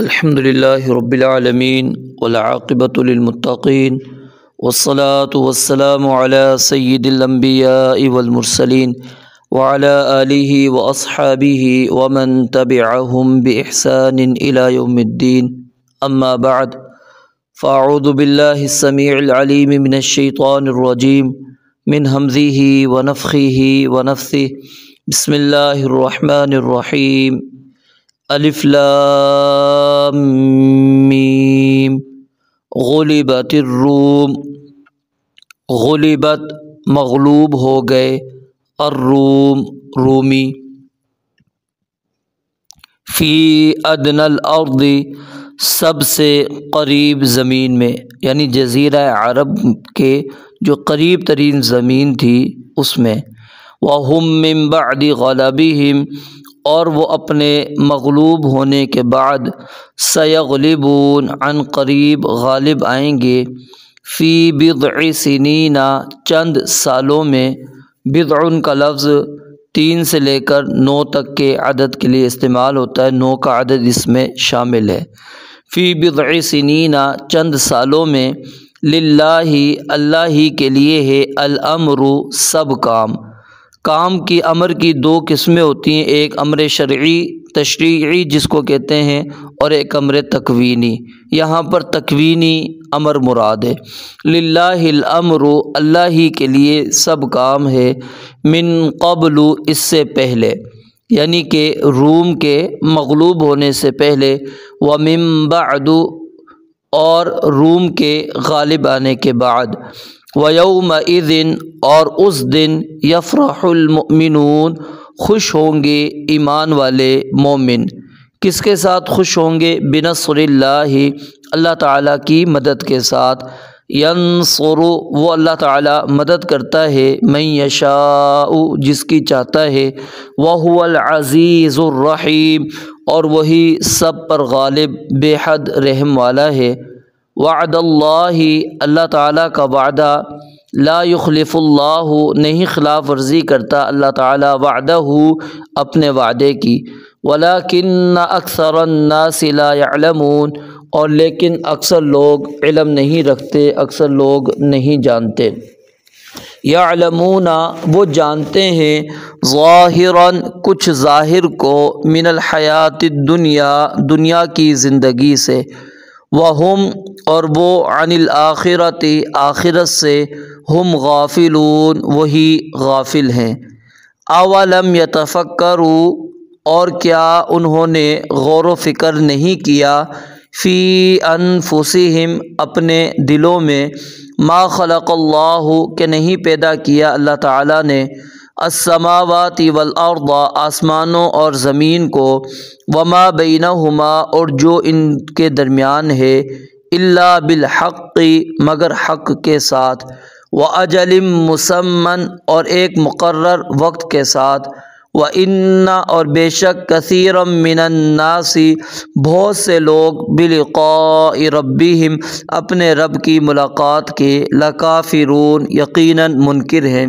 الحمد للہ رب العالمین والعاقبۃ للمتقین والصلاة والسلام علی سید الانبیاء والمرسلین وعلی آلہ واصحابہ ومن تبعہم بإحسان الی یوم الدین اما بعد فاعوذ باللہ السمیع العلیم من الشیطان الرجیم من ہمزہ ونفخہ ونفثہ بسم اللہ الرحمن الرحیم الف لام میم غلبت الروم، غلبت مغلوب ہو گئے، الروم رومی، فی ادنی الارض سب سے قریب زمین میں، یعنی جزیرہ عرب کے جو قریب ترین زمین تھی اس میں، وَهُم مِّن بَعْدِ غَلَبِهِمْ اور وہ اپنے مغلوب ہونے کے بعد سیغلبون عن قریب غالب آئیں گے، فی بضع سنین چند سالوں میں، بضع کا لفظ 3 سے لے کر 9 تک کے عدد کے لیے استعمال ہوتا ہے، 9 کا عدد اس میں شامل ہے۔ فی بضع سنین چند سالوں میں، للہ اللہ ہی کے لیے ہے، الامر سب کام کی امر کی 2 قسمیں ہوتی ہیں، ایک امر شرعی تشریعی جس کو کہتے ہیں، اور ایک امر تکوینی، یہاں پر تکوینی امر مراد ہے۔ للہ الامر اللہ ہی کے لیے سب کام ہے، من قبل اس سے پہلے، یعنی کہ روم کے مغلوب ہونے سے پہلے، ومن بعد اور روم کے غالب آنے کے بعد، وَيَوْمَئِذٍ اور اس دن، یفرح المؤمنون خوش ہوں گے ایمان والے مومن، کس کے ساتھ خوش ہوں گے؟ بنصر اللہ اللہ تعالیٰ کی مدد کے ساتھ، ینصر وہ اللہ تعالیٰ مدد کرتا ہے، من یشاء جس کی چاہتا ہے، وَهُوَ الْعَزِيزُ الرَّحِيمُ اور وہی سب پر غالب بے حد رحم والا ہے۔ وعد اللہ اللہ تعالیٰ کا وعدہ، لا یخلف اللہ نہیں خلاف ورزی کرتا اللہ تعالیٰ وعدہ اپنے وعدے کی، ولکن اکثر الناس لا یعلمون اور لیکن اکثر لوگ علم نہیں رکھتے، اکثر لوگ نہیں جانتے۔ یعلمون وہ جانتے ہیں، ظاہراً کچھ ظاہر کو، من الحیات الدنیا دنیا کی زندگی سے، وہم اور وہ عن الآخرۃ آخرت سے، ہم غافلون وہی غافل ہیں۔ اولم یتفکروا اور کیا انہوں نے غور و فکر نہیں کیا، فی انفسہم اپنے دلوں میں، ما خلق اللہ کہ نہیں پیدا کیا اللہ تعالیٰ نے، السماوات والارض آسمانوں اور زمین کو، وما بینہما اور جو ان کے درمیان ہے، الا بالحق مگر حق کے ساتھ، واجل مسمى اور ایک مقرر وقت کے ساتھ، وان اور بے شک کثیرا من الناس بہت سے لوگ، بلقاء ربہم اپنے رب کی ملاقات کے، لکافرون یقیناً منکر ہیں۔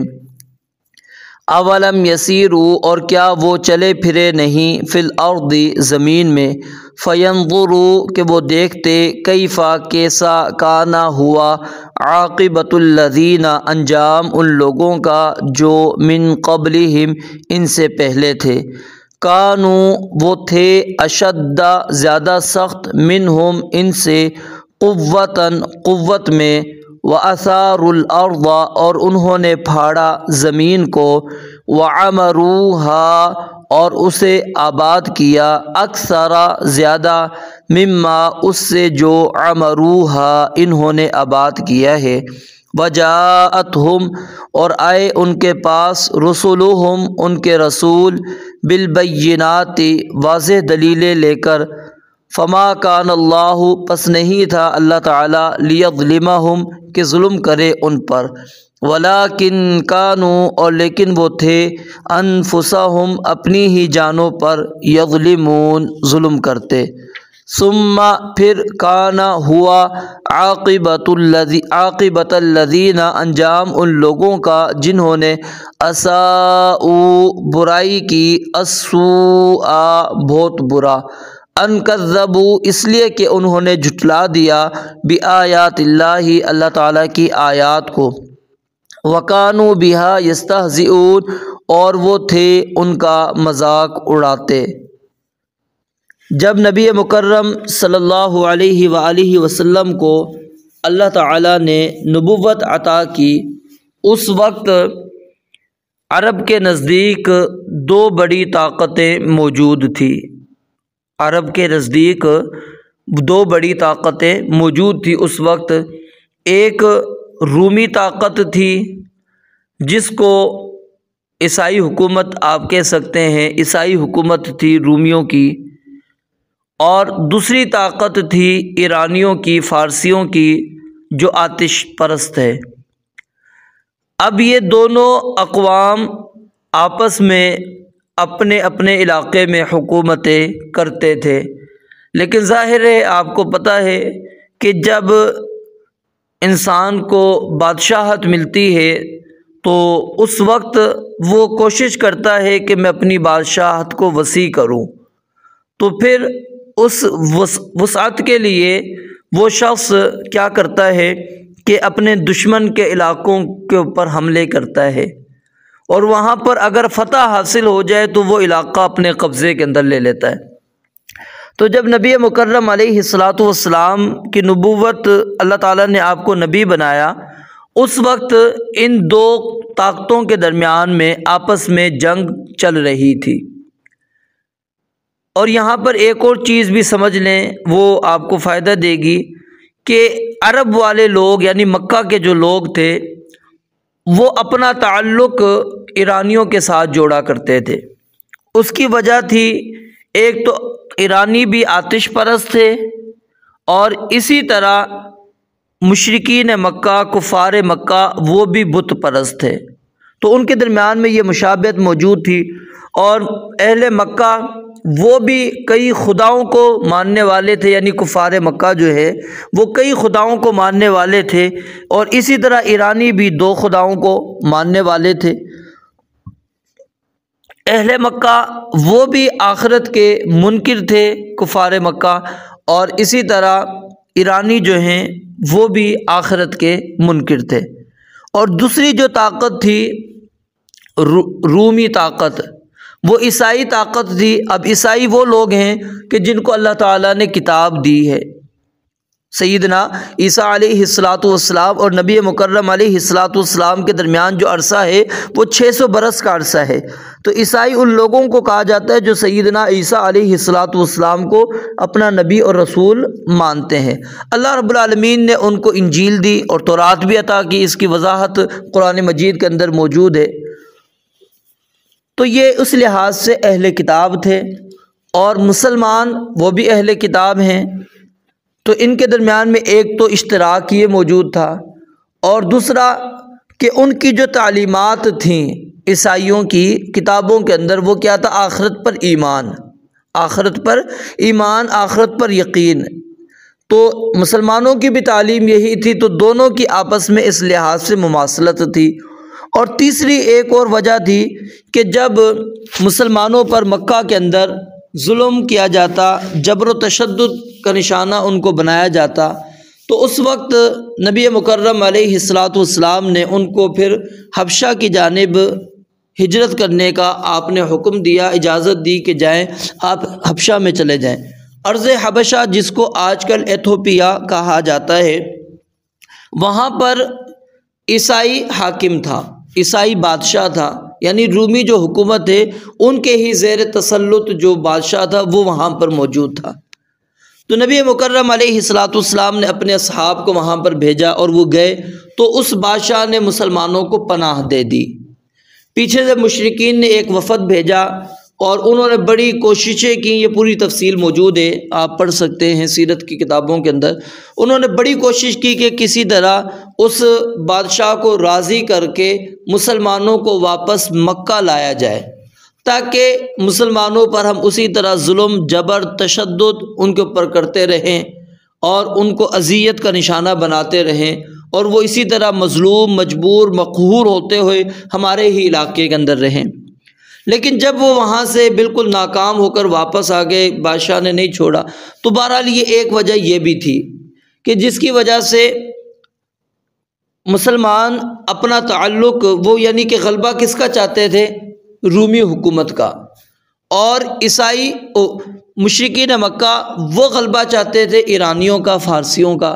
اولم یسیروا اور کیا وہ چلے پھرے نہیں، فی الارض زمین میں، فینظروا کہ وہ دیکھتے، کیف کیسا، کانا ہوا، عاقبۃ الذین انجام ان لوگوں کا جو، من قبلہم ان سے پہلے تھے، کانوا وہ تھے، اشد زیادہ سخت، منہم ان سے، قوتاً قوت میں، وَأَثَارُوا الْأَرْضَ اور انہوں نے پھاڑا زمین کو، وَعَمَرُوهَا اور اسے آباد کیا، اکثر زیادہ، مما اس سے جو، عَمَرُوهَا انہوں نے آباد کیا ہے، وَجَاءَتْهُمْ اور آئے ان کے پاس، رُسُلُهُمْ ان کے رسول، بِالْبَيِّنَاتِ واضح دلیلیں لے کر، فما کان اللہ پس نہیں تھا اللہ تعالیٰ، لیظلمہم کہ ظلم کرے ان پر، ولیکن کانوا اور لیکن وہ تھے، انفسہم اپنی ہی جانوں پر، یظلمون ظلم کرتے۔ ثم پھر، کانا ہوا، عاقبۃ الذین انجام ان لوگوں کا جنہوں نے، اساءوا برائی کی، السوء بہت برا، ان کذبوا اس لیے کہ انہوں نے جھٹلا دیا بآیات اللہ اللہ تعالیٰ کی آیات کو، وکانوا بہا یستہزئون اور وہ تھے ان کا مذاق اڑاتے۔ جب نبی مکرم صلی اللہ علیہ وآلہ وسلم کو اللہ تعالیٰ نے نبوت عطا کی، اس وقت عرب کے نزدیک دو بڑی طاقتیں موجود تھیں۔ عرب کے نزدیک دو بڑی طاقتیں موجود تھیں اس وقت۔ ایک رومی طاقت تھی جس کو عیسائی حکومت آپ کہہ سکتے ہیں، عیسائی حکومت تھی رومیوں کی، اور دوسری طاقت تھی ایرانیوں کی، فارسیوں کی، جو آتش پرست ہے۔ اب یہ دونوں اقوام آپس میں اپنے اپنے علاقے میں حکومتیں کرتے تھے، لیکن ظاہر ہے آپ کو پتہ ہے کہ جب انسان کو بادشاہت ملتی ہے تو اس وقت وہ کوشش کرتا ہے کہ میں اپنی بادشاہت کو وسیع کروں، تو پھر اس وسعت کے لیے وہ شخص کیا کرتا ہے کہ اپنے دشمن کے علاقوں کے اوپر حملے کرتا ہے، اور وہاں پر اگر فتح حاصل ہو جائے تو وہ علاقہ اپنے قبضے کے اندر لے لیتا ہے۔ تو جب نبی مکرم علیہ الصلاۃ والسلام کی نبوت اللہ تعالیٰ نے آپ کو نبی بنایا، اس وقت ان دو طاقتوں کے درمیان میں آپس میں جنگ چل رہی تھی۔ اور یہاں پر ایک اور چیز بھی سمجھ لیں، وہ آپ کو فائدہ دے گی کہ عرب والے لوگ یعنی مکہ کے جو لوگ تھے وہ اپنا تعلق ایرانیوں کے ساتھ جوڑا کرتے تھے۔ اس کی وجہ تھی، ایک تو ایرانی بھی آتش پرست تھے، اور اسی طرح مشرکین مکہ، کفار مکہ، وہ بھی بت پرست تھے، تو ان کے درمیان میں یہ مشابہت موجود تھی۔ اور اہل مکہ وہ بھی کئی خداؤں کو ماننے والے تھے، یعنی کفار مکہ جو ہے وہ کئی خداؤں کو ماننے والے تھے، اور اسی طرح ایرانی بھی دو خداؤں کو ماننے والے تھے۔ اہل مکہ وہ بھی آخرت کے منکر تھے کفار مکہ، اور اسی طرح ایرانی جو ہیں وہ بھی آخرت کے منکر تھے۔ اور دوسری جو طاقت تھی رومی طاقت، وہ عیسائی طاقت تھی۔ اب عیسائی وہ لوگ ہیں کہ جن کو اللہ تعالیٰ نے کتاب دی ہے۔ سیدنا عیسیٰ علیہ الصلاۃ والسلام اور نبی مکرم علیہ الصلاۃ والسلام کے درمیان جو عرصہ ہے وہ 600 برس کا عرصہ ہے۔ تو عیسائی ان لوگوں کو کہا جاتا ہے جو سیدنا عیسیٰ علیہ الصلاۃ والسلام کو اپنا نبی اور رسول مانتے ہیں۔ اللہ رب العالمین نے ان کو انجیل دی اور تورات بھی عطا کی، اس کی وضاحت قرآن مجید کے اندر موجود ہے۔ تو یہ اس لحاظ سے اہل کتاب تھے، اور مسلمان وہ بھی اہل کتاب ہیں، تو ان کے درمیان میں ایک تو اشتراک یہ موجود تھا، اور دوسرا کہ ان کی جو تعلیمات تھیں عیسائیوں کی کتابوں کے اندر، وہ کیا تھا؟ آخرت پر ایمان، آخرت پر ایمان، آخرت پر یقین۔ تو مسلمانوں کی بھی تعلیم یہی تھی، تو دونوں کی آپس میں اس لحاظ سے مماثلت تھی۔ اور تیسری ایک اور وجہ تھی کہ جب مسلمانوں پر مکہ کے اندر ظلم کیا جاتا، جبر و تشدد کا نشانہ ان کو بنایا جاتا، تو اس وقت نبی مکرم علیہ الصلاۃ والسلام نے ان کو پھر حبشہ کی جانب ہجرت کرنے کا آپ نے حکم دیا، اجازت دی کہ جائیں، آپ حبشہ میں چلے جائیں۔ ارض حبشہ جس کو آج کل ایتھوپیا کہا جاتا ہے، وہاں پر عیسائی حاکم تھا، عیسائی بادشاہ تھا، یعنی رومی جو حکومت ہے ان کے ہی زیر تسلط جو بادشاہ تھا وہ وہاں پر موجود تھا۔ تو نبی مکرم علیہ الصلاۃ والسلام نے اپنے اصحاب کو وہاں پر بھیجا، اور وہ گئے تو اس بادشاہ نے مسلمانوں کو پناہ دے دی۔ پیچھے سے مشرکین نے ایک وفد بھیجا، اور انہوں نے بڑی کوششیں کی، یہ پوری تفصیل موجود ہے، آپ پڑھ سکتے ہیں سیرت کی کتابوں کے اندر۔ انہوں نے بڑی کوشش کی کہ کسی طرح اس بادشاہ کو راضی کر کے مسلمانوں کو واپس مکہ لایا جائے، تاکہ مسلمانوں پر ہم اسی طرح ظلم، جبر، تشدد ان کے اوپر کرتے رہیں، اور ان کو اذیت کا نشانہ بناتے رہیں، اور وہ اسی طرح مظلوم، مجبور، مقہور ہوتے ہوئے ہمارے ہی علاقے کے اندر رہیں۔ لیکن جب وہ وہاں سے بالکل ناکام ہو کر واپس آ گئے، بادشاہ نے نہیں چھوڑا، تو بہرحال یہ ایک وجہ یہ بھی تھی کہ جس کی وجہ سے مسلمان اپنا تعلق وہ یعنی کہ غلبہ کس کا چاہتے تھے؟ رومی حکومت کا، اور عیسائی مشرکین مکہ وہ غلبہ چاہتے تھے ایرانیوں کا، فارسیوں کا،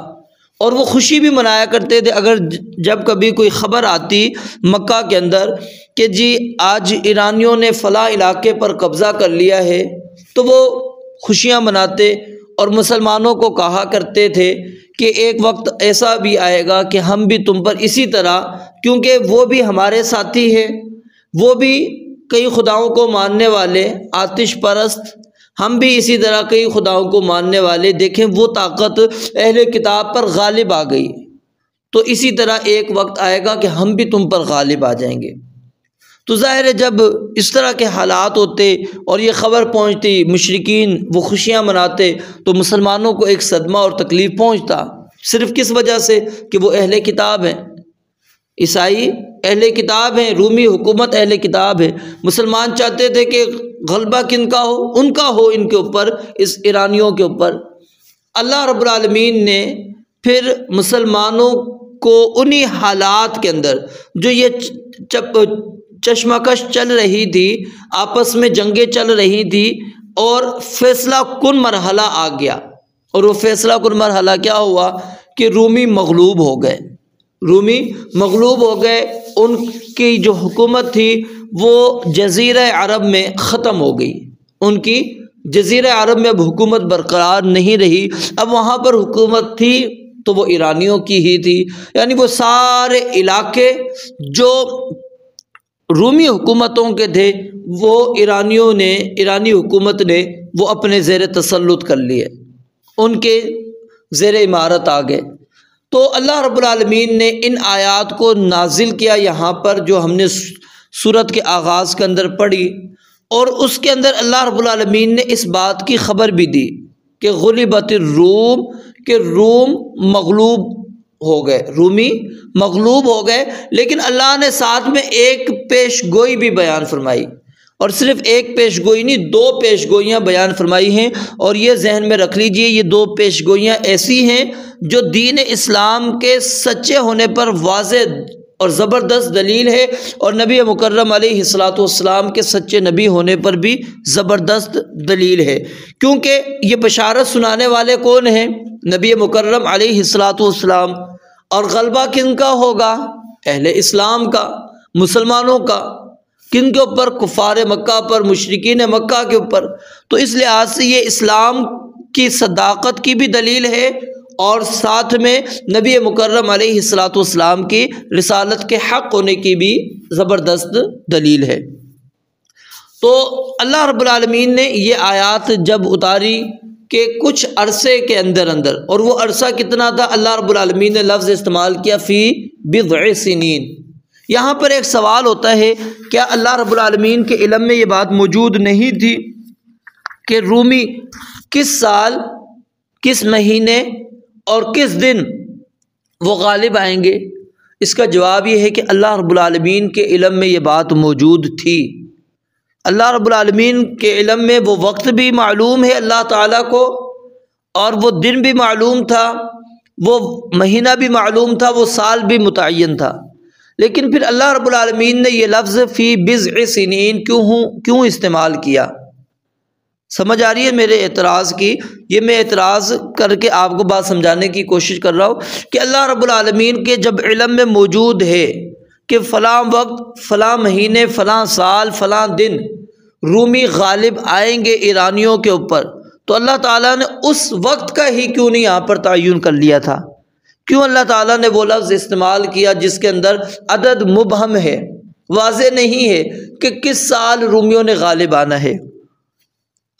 اور وہ خوشی بھی منایا کرتے تھے اگر جب کبھی کوئی خبر آتی مکہ کے اندر کہ جی آج ایرانیوں نے فلاں علاقے پر قبضہ کر لیا ہے، تو وہ خوشیاں مناتے اور مسلمانوں کو کہا کرتے تھے کہ ایک وقت ایسا بھی آئے گا کہ ہم بھی تم پر اسی طرح، کیونکہ وہ بھی ہمارے ساتھی ہیں، وہ بھی کئی خداؤں کو ماننے والے آتش پرست، ہم بھی اسی طرح کئی خداؤں کو ماننے والے، دیکھیں وہ طاقت اہل کتاب پر غالب آ گئی، تو اسی طرح ایک وقت آئے گا کہ ہم بھی تم پر غالب آ جائیں گے۔ تو ظاہر ہے جب اس طرح کے حالات ہوتے اور یہ خبر پہنچتی، مشرکین وہ خوشیاں مناتے، تو مسلمانوں کو ایک صدمہ اور تکلیف پہنچتا، صرف کس وجہ سے کہ وہ اہل کتاب ہیں، عیسائی اہل کتاب ہیں، رومی حکومت اہل کتاب ہے، مسلمان چاہتے تھے کہ غلبہ کن کا ہو؟ ان کا ہو ان کے اوپر، اس ایرانیوں کے اوپر۔ اللہ رب العالمین نے پھر مسلمانوں کو انہی حالات کے اندر جو یہ چشمکش چل رہی تھی، آپس میں جنگیں چل رہی تھی، اور فیصلہ کن مرحلہ آ گیا، اور وہ فیصلہ کن مرحلہ کیا ہوا کہ رومی مغلوب ہو گئے، رومی مغلوب ہو گئے، ان کی جو حکومت تھی وہ جزیرہ عرب میں ختم ہو گئی، ان کی جزیرہ عرب میں اب حکومت برقرار نہیں رہی، اب وہاں پر حکومت تھی تو وہ ایرانیوں کی ہی تھی، یعنی وہ سارے علاقے جو رومی حکومتوں کے تھے وہ ایرانی حکومت نے وہ اپنے زیر تسلط کر لیے، ان کے زیر امارت آ گئے۔ تو اللہ رب العالمین نے ان آیات کو نازل کیا یہاں پر جو ہم نے سورت کے آغاز کے اندر پڑھی، اور اس کے اندر اللہ رب العالمین نے اس بات کی خبر بھی دی کہ غلبت الروم، کہ روم مغلوب ہو گئے، رومی مغلوب ہو گئے، لیکن اللہ نے ساتھ میں ایک پیش گوئی بھی بیان فرمائی، اور صرف ایک پیش گوئی نہیں، دو پیش گوئیاں بیان فرمائی ہیں، اور یہ ذہن میں رکھ لیجئے یہ دو پیش گوئیاں ایسی ہیں جو دین اسلام کے سچے ہونے پر واضح اور زبردست دلیل ہے، اور نبی مکرم علیہ الصلاۃ والسلام کے سچے نبی ہونے پر بھی زبردست دلیل ہے، کیونکہ یہ بشارت سنانے والے کون ہیں؟ نبی مکرم علیہ الصلاۃ والسلام، اور غلبہ کن کا ہوگا؟ اہل اسلام کا، مسلمانوں کا، کن کے اوپر؟ کفار مکہ پر، مشرکین مکہ کے اوپر۔ تو اس لحاظ سے یہ اسلام کی صداقت کی بھی دلیل ہے، اور ساتھ میں نبی مکرم علیہ الصلاۃ والسلام کی رسالت کے حق ہونے کی بھی زبردست دلیل ہے۔ تو اللہ رب العالمین نے یہ آیات جب اتاری کہ کچھ عرصے کے اندر اور وہ عرصہ کتنا تھا؟ اللہ رب العالمین نے لفظ استعمال کیا فی بضع سنین۔ یہاں پر ایک سوال ہوتا ہے، کیا اللہ رب العالمین کے علم میں یہ بات موجود نہیں تھی کہ رومی کس سال، کس مہینے اور کس دن وہ غالب آئیں گے؟ اس کا جواب یہ ہے کہ اللہ رب العالمین کے علم میں یہ بات موجود تھی، اللہ رب العالمین کے علم میں وہ وقت بھی معلوم ہے اللہ تعالیٰ کو، اور وہ دن بھی معلوم تھا، وہ مہینہ بھی معلوم تھا، وہ سال بھی متعین تھا، لیکن پھر اللہ رب العالمین نے یہ لفظ فی بضع سنین کیوں استعمال کیا؟ سمجھ آ رہی ہے میرے اعتراض کی؟ یہ میں اعتراض کر کے آپ کو بات سمجھانے کی کوشش کر رہا ہوں کہ اللہ رب العالمین کے جب علم میں موجود ہے کہ فلاں وقت، فلاں مہینے، فلاں سال، فلاں دن رومی غالب آئیں گے ایرانیوں کے اوپر، تو اللہ تعالیٰ نے اس وقت کا ہی کیوں نہیں یہاں پر تعین کر لیا تھا؟ کیوں اللہ تعالیٰ نے وہ لفظ استعمال کیا جس کے اندر عدد مبہم ہے، واضح نہیں ہے کہ کس سال رومیوں نے غالب آنا ہے؟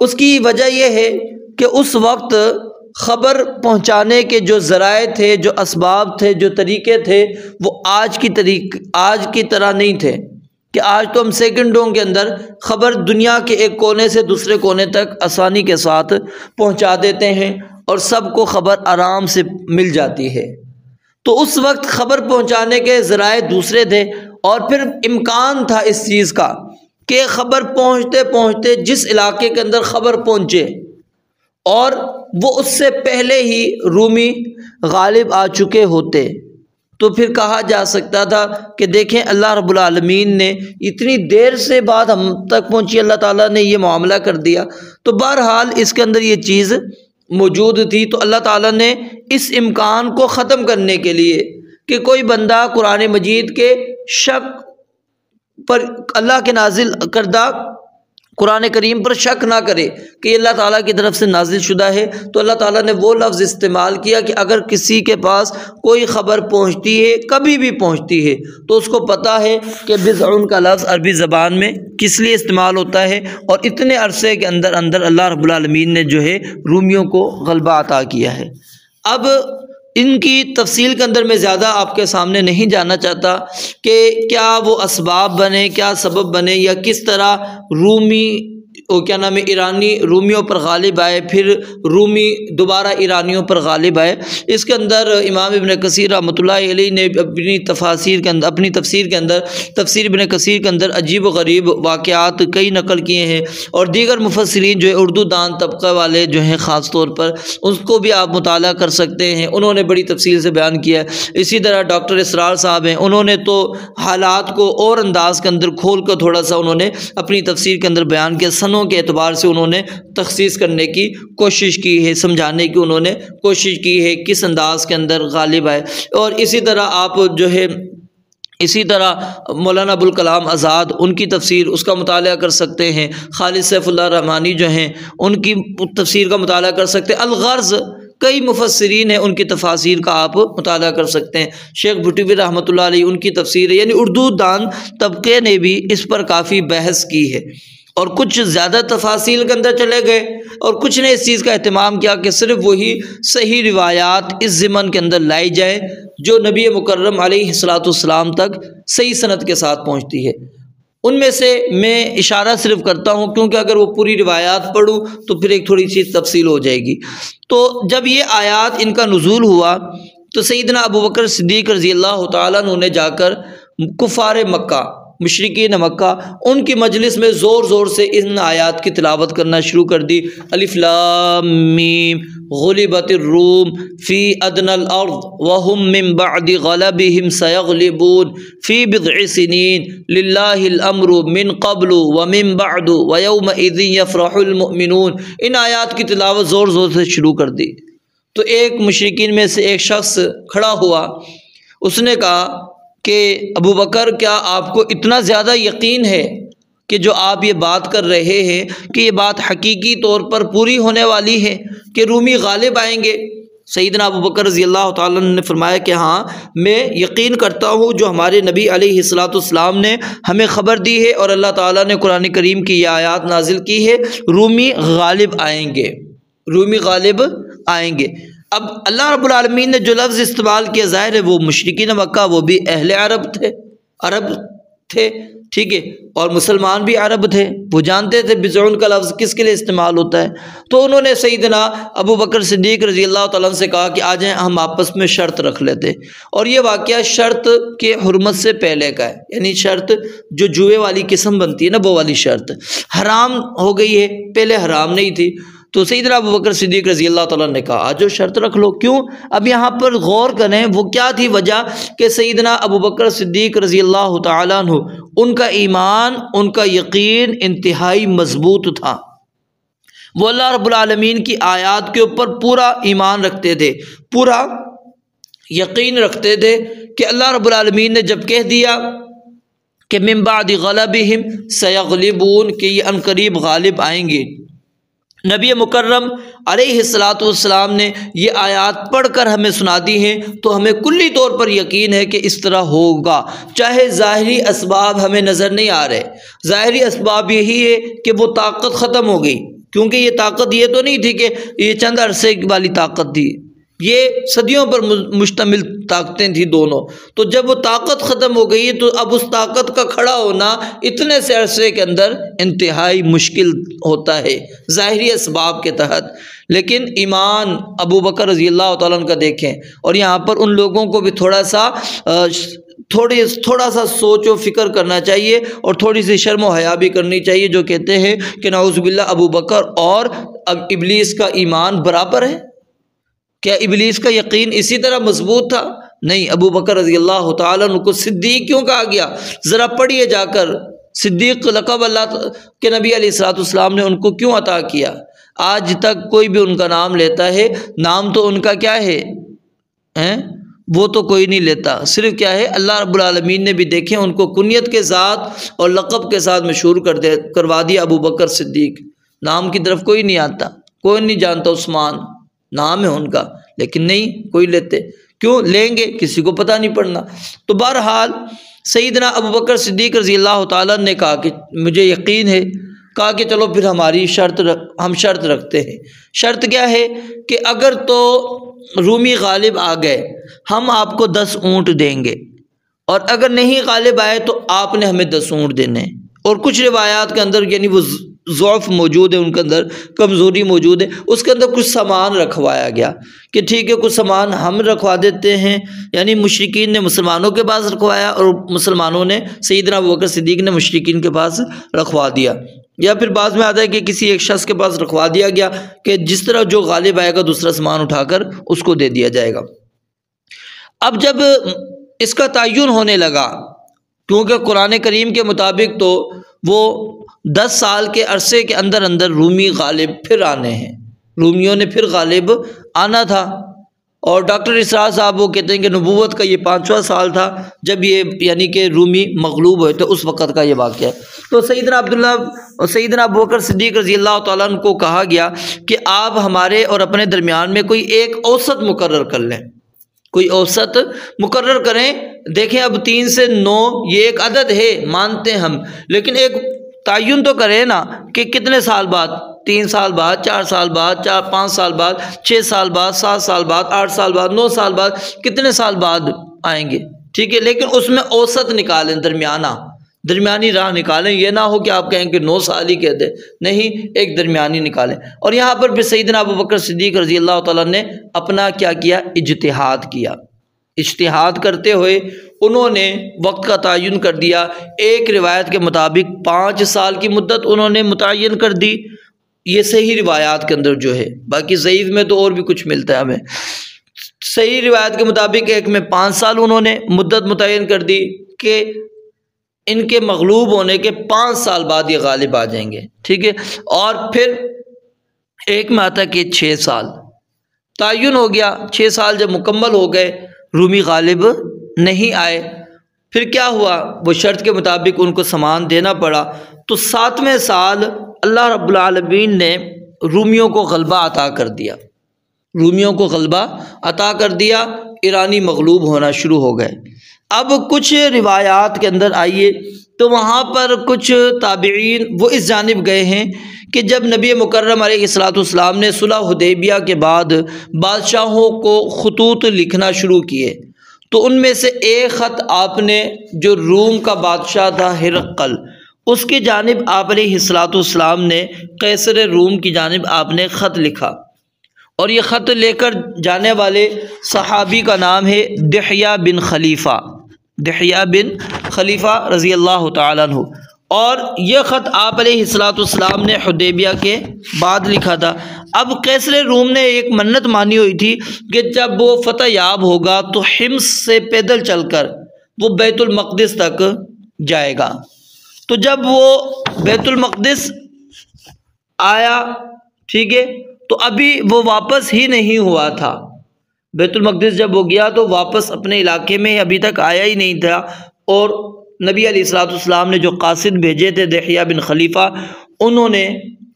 اس کی وجہ یہ ہے کہ اس وقت خبر پہنچانے کے جو ذرائع تھے، جو اسباب تھے، جو طریقے تھے، وہ آج کی طرح نہیں تھے کہ آج تو ہم سیکنڈوں کے اندر خبر دنیا کے ایک کونے سے دوسرے کونے تک آسانی کے ساتھ پہنچا دیتے ہیں اور سب کو خبر آرام سے مل جاتی ہے۔ تو اس وقت خبر پہنچانے کے ذرائع دوسرے تھے، اور پھر امکان تھا اس چیز کا کہ خبر پہنچتے پہنچتے جس علاقے کے اندر خبر پہنچے اور وہ اس سے پہلے ہی رومی غالب آ چکے ہوتے تو پھر کہا جا سکتا تھا کہ دیکھیں اللہ رب العالمین نے اتنی دیر سے بات ہم تک پہنچی، اللہ تعالیٰ نے یہ معاملہ کر دیا۔ تو بہرحال اس کے اندر یہ چیز موجود تھی، تو اللہ تعالیٰ نے اس امکان کو ختم کرنے کے لیے کہ کوئی بندہ قرآن مجید کے شک پر، اللہ کے نازل کردہ قرآن کریم پر شک نہ کرے کہ یہ اللہ تعالیٰ کی طرف سے نازل شدہ ہے، تو اللہ تعالیٰ نے وہ لفظ استعمال کیا کہ اگر کسی کے پاس کوئی خبر پہنچتی ہے، کبھی بھی پہنچتی ہے، تو اس کو پتہ ہے کہ بضع کا لفظ عربی زبان میں کس لیے استعمال ہوتا ہے، اور اتنے عرصے کے اندر اللہ رب العالمین نے جو ہے رومیوں کو غلبہ عطا کیا ہے۔ اب ان کی تفصیل کے اندر میں زیادہ آپ کے سامنے نہیں جانا چاہتا کہ کیا وہ اسباب بنے، کیا سبب بنے، یا کس طرح رومی ایرانی رومیوں پر غالب آئے، پھر رومی دوبارہ ایرانیوں پر غالب آئے۔ اس کے اندر امام ابن کثیر رحمۃ اللہ علیہ نے اپنی تفسیر کے اندر تفسیر ابن کثیر کے اندر عجیب و غریب واقعات کئی نقل کیے ہیں، اور دیگر مفسرین جو ہے اردو دان طبقہ والے جو ہیں خاص طور پر، اس کو بھی آپ مطالعہ کر سکتے ہیں، انہوں نے بڑی تفصیل سے بیان کیا ہے۔ اسی طرح ڈاکٹر اسرار صاحب ہیں، انہوں نے تو حالات کو اور انداز کے اندر کھول کر تھوڑا سا انہوں نے اپنی تفسیر کے اندر بیان کیا، سنوں کے اعتبار سے انہوں نے تخصیص کرنے کی کوشش کی ہے، سمجھانے کی انہوں نے کوشش کی ہے کس انداز کے اندر غالب آئے۔ اور اسی طرح آپ جو ہے مولانا ابوالکلام آزاد ان کی تفسیر اس کا مطالعہ کر سکتے ہیں، خالد سیف اللہ رحمانی جو ہیں ان کی تفسیر کا مطالعہ کر سکتے ہیں، الغرض کئی مفسرین ہیں ان کی تفاسیر کا آپ مطالعہ کر سکتے ہیں، شیخ بھٹوی رحمۃ اللہ علیہ ان کی تفسیر ہے، یعنی اردو دان طبقے نے بھی اس پر کافی بحث کی ہے، اور کچھ زیادہ تفاصیل کے اندر چلے گئے، اور کچھ نے اس چیز کا اہتمام کیا کہ صرف وہی صحیح روایات اس ضمن کے اندر لائی جائیں جو نبی مکرم علیہ الصلاۃ والسلام تک صحیح سند کے ساتھ پہنچتی ہے۔ ان میں سے میں اشارہ صرف کرتا ہوں کیونکہ اگر وہ پوری روایات پڑھوں تو پھر ایک تھوڑی سی تفصیل ہو جائے گی۔ تو جب یہ آیات ان کا نزول ہوا تو سیدنا ابوبکر صدیق رضی اللہ تعالیٰ عنہ نے جا کر کفار مکہ، مشرکین مکہ، ان کی مجلس میں زور زور سے ان آیات کی تلاوت کرنا شروع کر دی۔ الف لام میم غلبت الروم فی ادنى الارض وهم من بعد غلبهم سيغلبون فی بضع سنین للہ الامر من قبل ومن بعد ويومئذ يفرح المؤمنون۔ ان آیات کی تلاوت زور زور سے شروع کر دی تو ایک مشرکین میں سے ایک شخص کھڑا ہوا، اس نے کہا کہ ابو بکر کیا آپ کو اتنا زیادہ یقین ہے کہ جو آپ یہ بات کر رہے ہیں کہ یہ بات حقیقی طور پر پوری ہونے والی ہے کہ رومی غالب آئیں گے؟ سیدنا ابو بکر رضی اللہ تعالیٰ عنہ نے فرمایا کہ ہاں میں یقین کرتا ہوں جو ہمارے نبی علیہ الصلاۃ والسلام نے ہمیں خبر دی ہے اور اللہ تعالیٰ نے قرآن کریم کی یہ آیات نازل کی ہے، رومی غالب آئیں گے، رومی غالب آئیں گے۔ اب اللہ رب العالمین نے جو لفظ استعمال کیا ظاہر ہے وہ مشرکین مکہ وہ بھی اہل عرب تھے، ٹھیک ہے، اور مسلمان بھی عرب تھے، وہ جانتے تھے بضعون کا لفظ کس کے لیے استعمال ہوتا ہے۔ تو انہوں نے سیدنا ابو بکر صدیق رضی اللہ تعالیٰ عنہ سے کہا کہ آ جائیں ہم آپس میں شرط رکھ لیتے، اور یہ واقعہ شرط کے حرمت سے پہلے کا ہے، یعنی شرط جو جوئے والی قسم بنتی ہے نا، وہ والی شرط حرام ہو گئی ہے، پہلے حرام نہیں تھی۔ تو سیدنا ابو بکر صدیق رضی اللہ تعالیٰ نے کہا آجو شرط رکھ لو۔ کیوں؟ اب یہاں پر غور کریں وہ کیا تھی وجہ کہ سیدنا ابو بکر صدیق رضی اللہ تعالیٰ عنہ ان کا ایمان، ان کا یقین انتہائی مضبوط تھا، وہ اللہ رب العالمین کی آیات کے اوپر پورا ایمان رکھتے تھے، پورا یقین رکھتے تھے کہ اللہ رب العالمین نے جب کہہ دیا کہ من بعد غلبہم سیغلبون کہ یہ عنقریب غالب آئیں گے، نبی مکرم علیہ الصلاۃ والسلام نے یہ آیات پڑھ کر ہمیں سنا دی ہیں تو ہمیں کلی طور پر یقین ہے کہ اس طرح ہوگا، چاہے ظاہری اسباب ہمیں نظر نہیں آ رہے۔ ظاہری اسباب یہی ہے کہ وہ طاقت ختم ہو گئی، کیونکہ یہ طاقت یہ تو نہیں تھی کہ یہ چند عرصے والی طاقت تھی، یہ صدیوں پر مشتمل طاقتیں تھیں دونوں۔ تو جب وہ طاقت ختم ہو گئی تو اب اس طاقت کا کھڑا ہونا اتنے سے عرصے کے اندر انتہائی مشکل ہوتا ہے ظاہری اسباب کے تحت۔ لیکن ایمان ابو بکر رضی اللہ تعالیٰ عنہ کا دیکھیں، اور یہاں پر ان لوگوں کو بھی تھوڑا سا تھوڑا سا سوچ و فکر کرنا چاہیے اور تھوڑی سی شرم و حیا بھی کرنی چاہیے، جو کہتے ہیں کہ نعوذ باللہ ابو بکر اور اب ابلیس کا ایمان برابر ہے۔ کیا ابلیس کا یقین اسی طرح مضبوط تھا؟ نہیں، ابو بکر رضی اللہ تعالیٰ عنہ کو صدیق کیوں کہا گیا؟ ذرا پڑھیے جا کر، صدیق لقب اللہ کے نبی علیہ الصلوۃ والسلام نے ان کو کیوں عطا کیا؟ آج تک کوئی بھی ان کا نام لیتا ہے، نام تو ان کا کیا ہے وہ تو کوئی نہیں لیتا، صرف کیا ہے اللہ رب العالمین نے بھی دیکھیں ان کو کنیت کے ساتھ اور لقب کے ساتھ مشہور کروا دیا ابو بکر صدیق۔ نام کی طرف کوئی نہیں آتا، کوئی نہیں جانتا عثمان نام ہے ان کا، لیکن نہیں کوئی لیتے، کیوں لیں گے؟ کسی کو پتہ نہیں پڑنا۔ تو بہرحال سیدنا ابو بکر صدیق رضی اللہ تعالیٰ نے کہا کہ مجھے یقین ہے، کہا کہ چلو پھر ہماری ہم شرط رکھتے ہیں۔ شرط کیا ہے کہ اگر تو رومی غالب آ گئے ہم آپ کو 10 اونٹ دیں گے، اور اگر نہیں غالب آئے تو آپ نے ہمیں 10 اونٹ دینے۔ اور کچھ روایات کے اندر یعنی وہ ضعف موجود ہے، ان کے اندر کمزوری موجود ہے، اس کے اندر کچھ سامان رکھوایا گیا کہ ٹھیک ہے کچھ سامان ہم رکھوا دیتے ہیں، یعنی مشرکین نے مسلمانوں کے پاس رکھوایا اور مسلمانوں نے سیدنا ابوبکر صدیق نے مشرکین کے پاس رکھوا دیا، یا پھر بعض میں آتا ہے کہ کسی ایک شخص کے پاس رکھوا دیا گیا کہ جس طرح جو غالب آئے گا دوسرا سامان اٹھا کر اس کو دے دیا جائے گا۔ اب جب اس کا تعین ہونے لگا، کیونکہ قرآن کریم کے مطابق تو وہ 10 سال کے عرصے کے اندر اندر رومی غالب پھر آنے ہیں، رومیوں نے پھر غالب آنا تھا، اور ڈاکٹر اسرار صاحب وہ کہتے ہیں کہ نبوت کا یہ 5واں سال تھا جب یہ یعنی کہ رومی مغلوب ہوئے تھے، اس وقت کا یہ واقعہ ہے۔ تو سیدنا سیدنا ابوبکر صدیق رضی اللہ تعالیٰ عنہ کو کہا گیا کہ آپ ہمارے اور اپنے درمیان میں کوئی ایک اوسط مقرر کر لیں، کوئی اوسط مقرر کریں۔ دیکھیں اب 3 سے 9 یہ ایک عدد ہے، مانتے ہیں ہم، لیکن ایک تعین تو کریں نا کہ کتنے سال بعد، 3 سال بعد، 4 سال بعد، 5 سال بعد، 6 سال بعد، 7 سال بعد، 8 سال بعد، 9 سال بعد، کتنے سال بعد آئیں گے، ٹھیک ہے، لیکن اس میں اوسط نکالیں، درمیانی راہ نکالیں، یہ نہ ہو کہ آپ کہیں کہ 9 سال ہی کہتے، نہیں، ایک درمیانی نکالیں۔ اور یہاں پر پھر سیدنا ابوبکر صدیق رضی اللہ تعالیٰ نے اپنا کیا کیا؟ اجتہاد کیا۔ اجتہاد کرتے ہوئے انہوں نے وقت کا تعین کر دیا۔ ایک روایت کے مطابق 5 سال کی مدت انہوں نے متعین کر دی، یہ صحیح روایات کے اندر جو ہے، باقی ضعیف میں تو اور بھی کچھ ملتا ہے ہمیں۔ صحیح روایت کے مطابق ایک میں 5 سال انہوں نے مدت متعین کر دی کہ ان کے مغلوب ہونے کے 5 سال بعد یہ غالب آ جائیں گے، ٹھیک ہے، اور پھر ایک میں آتا کہ 6 سال تعین ہو گیا۔ 6 سال جب مکمل ہو گئے، رومی غالب نہیں آئے، پھر کیا ہوا؟ وہ شرط کے مطابق ان کو سامان دینا پڑا، تو 7ویں سال اللہ رب العالمین نے رومیوں کو غلبہ عطا کر دیا، رومیوں کو غلبہ عطا کر دیا، ایرانی مغلوب ہونا شروع ہو گئے۔ اب کچھ روایات کے اندر آئیے تو وہاں پر کچھ تابعین وہ اس جانب گئے ہیں کہ جب نبی مکرم علیہ الصلوۃ والسلام نے صلح حدیبیہ کے بعد بادشاہوں کو خطوط لکھنا شروع کیے، تو ان میں سے ایک خط آپ نے، جو روم کا بادشاہ تھا ہرقل، اس کی جانب آپ علیہ الصلوۃ والسلام نے قیصر روم کی جانب آپ نے خط لکھا، اور یہ خط لے کر جانے والے صحابی کا نام ہے دحیہ بن خلیفہ، دحیہ بن خلیفہ رضی اللہ تعالیٰ عنہ، اور یہ خط آپ علیہ الصلوۃ والسلام نے حدیبیہ کے بعد لکھا تھا۔ اب قیصر روم نے ایک منت مانی ہوئی تھی کہ جب وہ فتح یاب ہوگا تو حمص سے پیدل چل کر وہ بیت المقدس تک جائے گا۔ تو جب وہ بیت المقدس آیا، ٹھیک ہے، تو ابھی وہ واپس ہی نہیں ہوا تھا، بیت المقدس جب وہ گیا تو واپس اپنے علاقے میں ابھی تک آیا ہی نہیں تھا، اور نبی علیہ الصلوۃ والسلام نے جو قاصد بھیجے تھے دحیہ بن خلیفہ، انہوں نے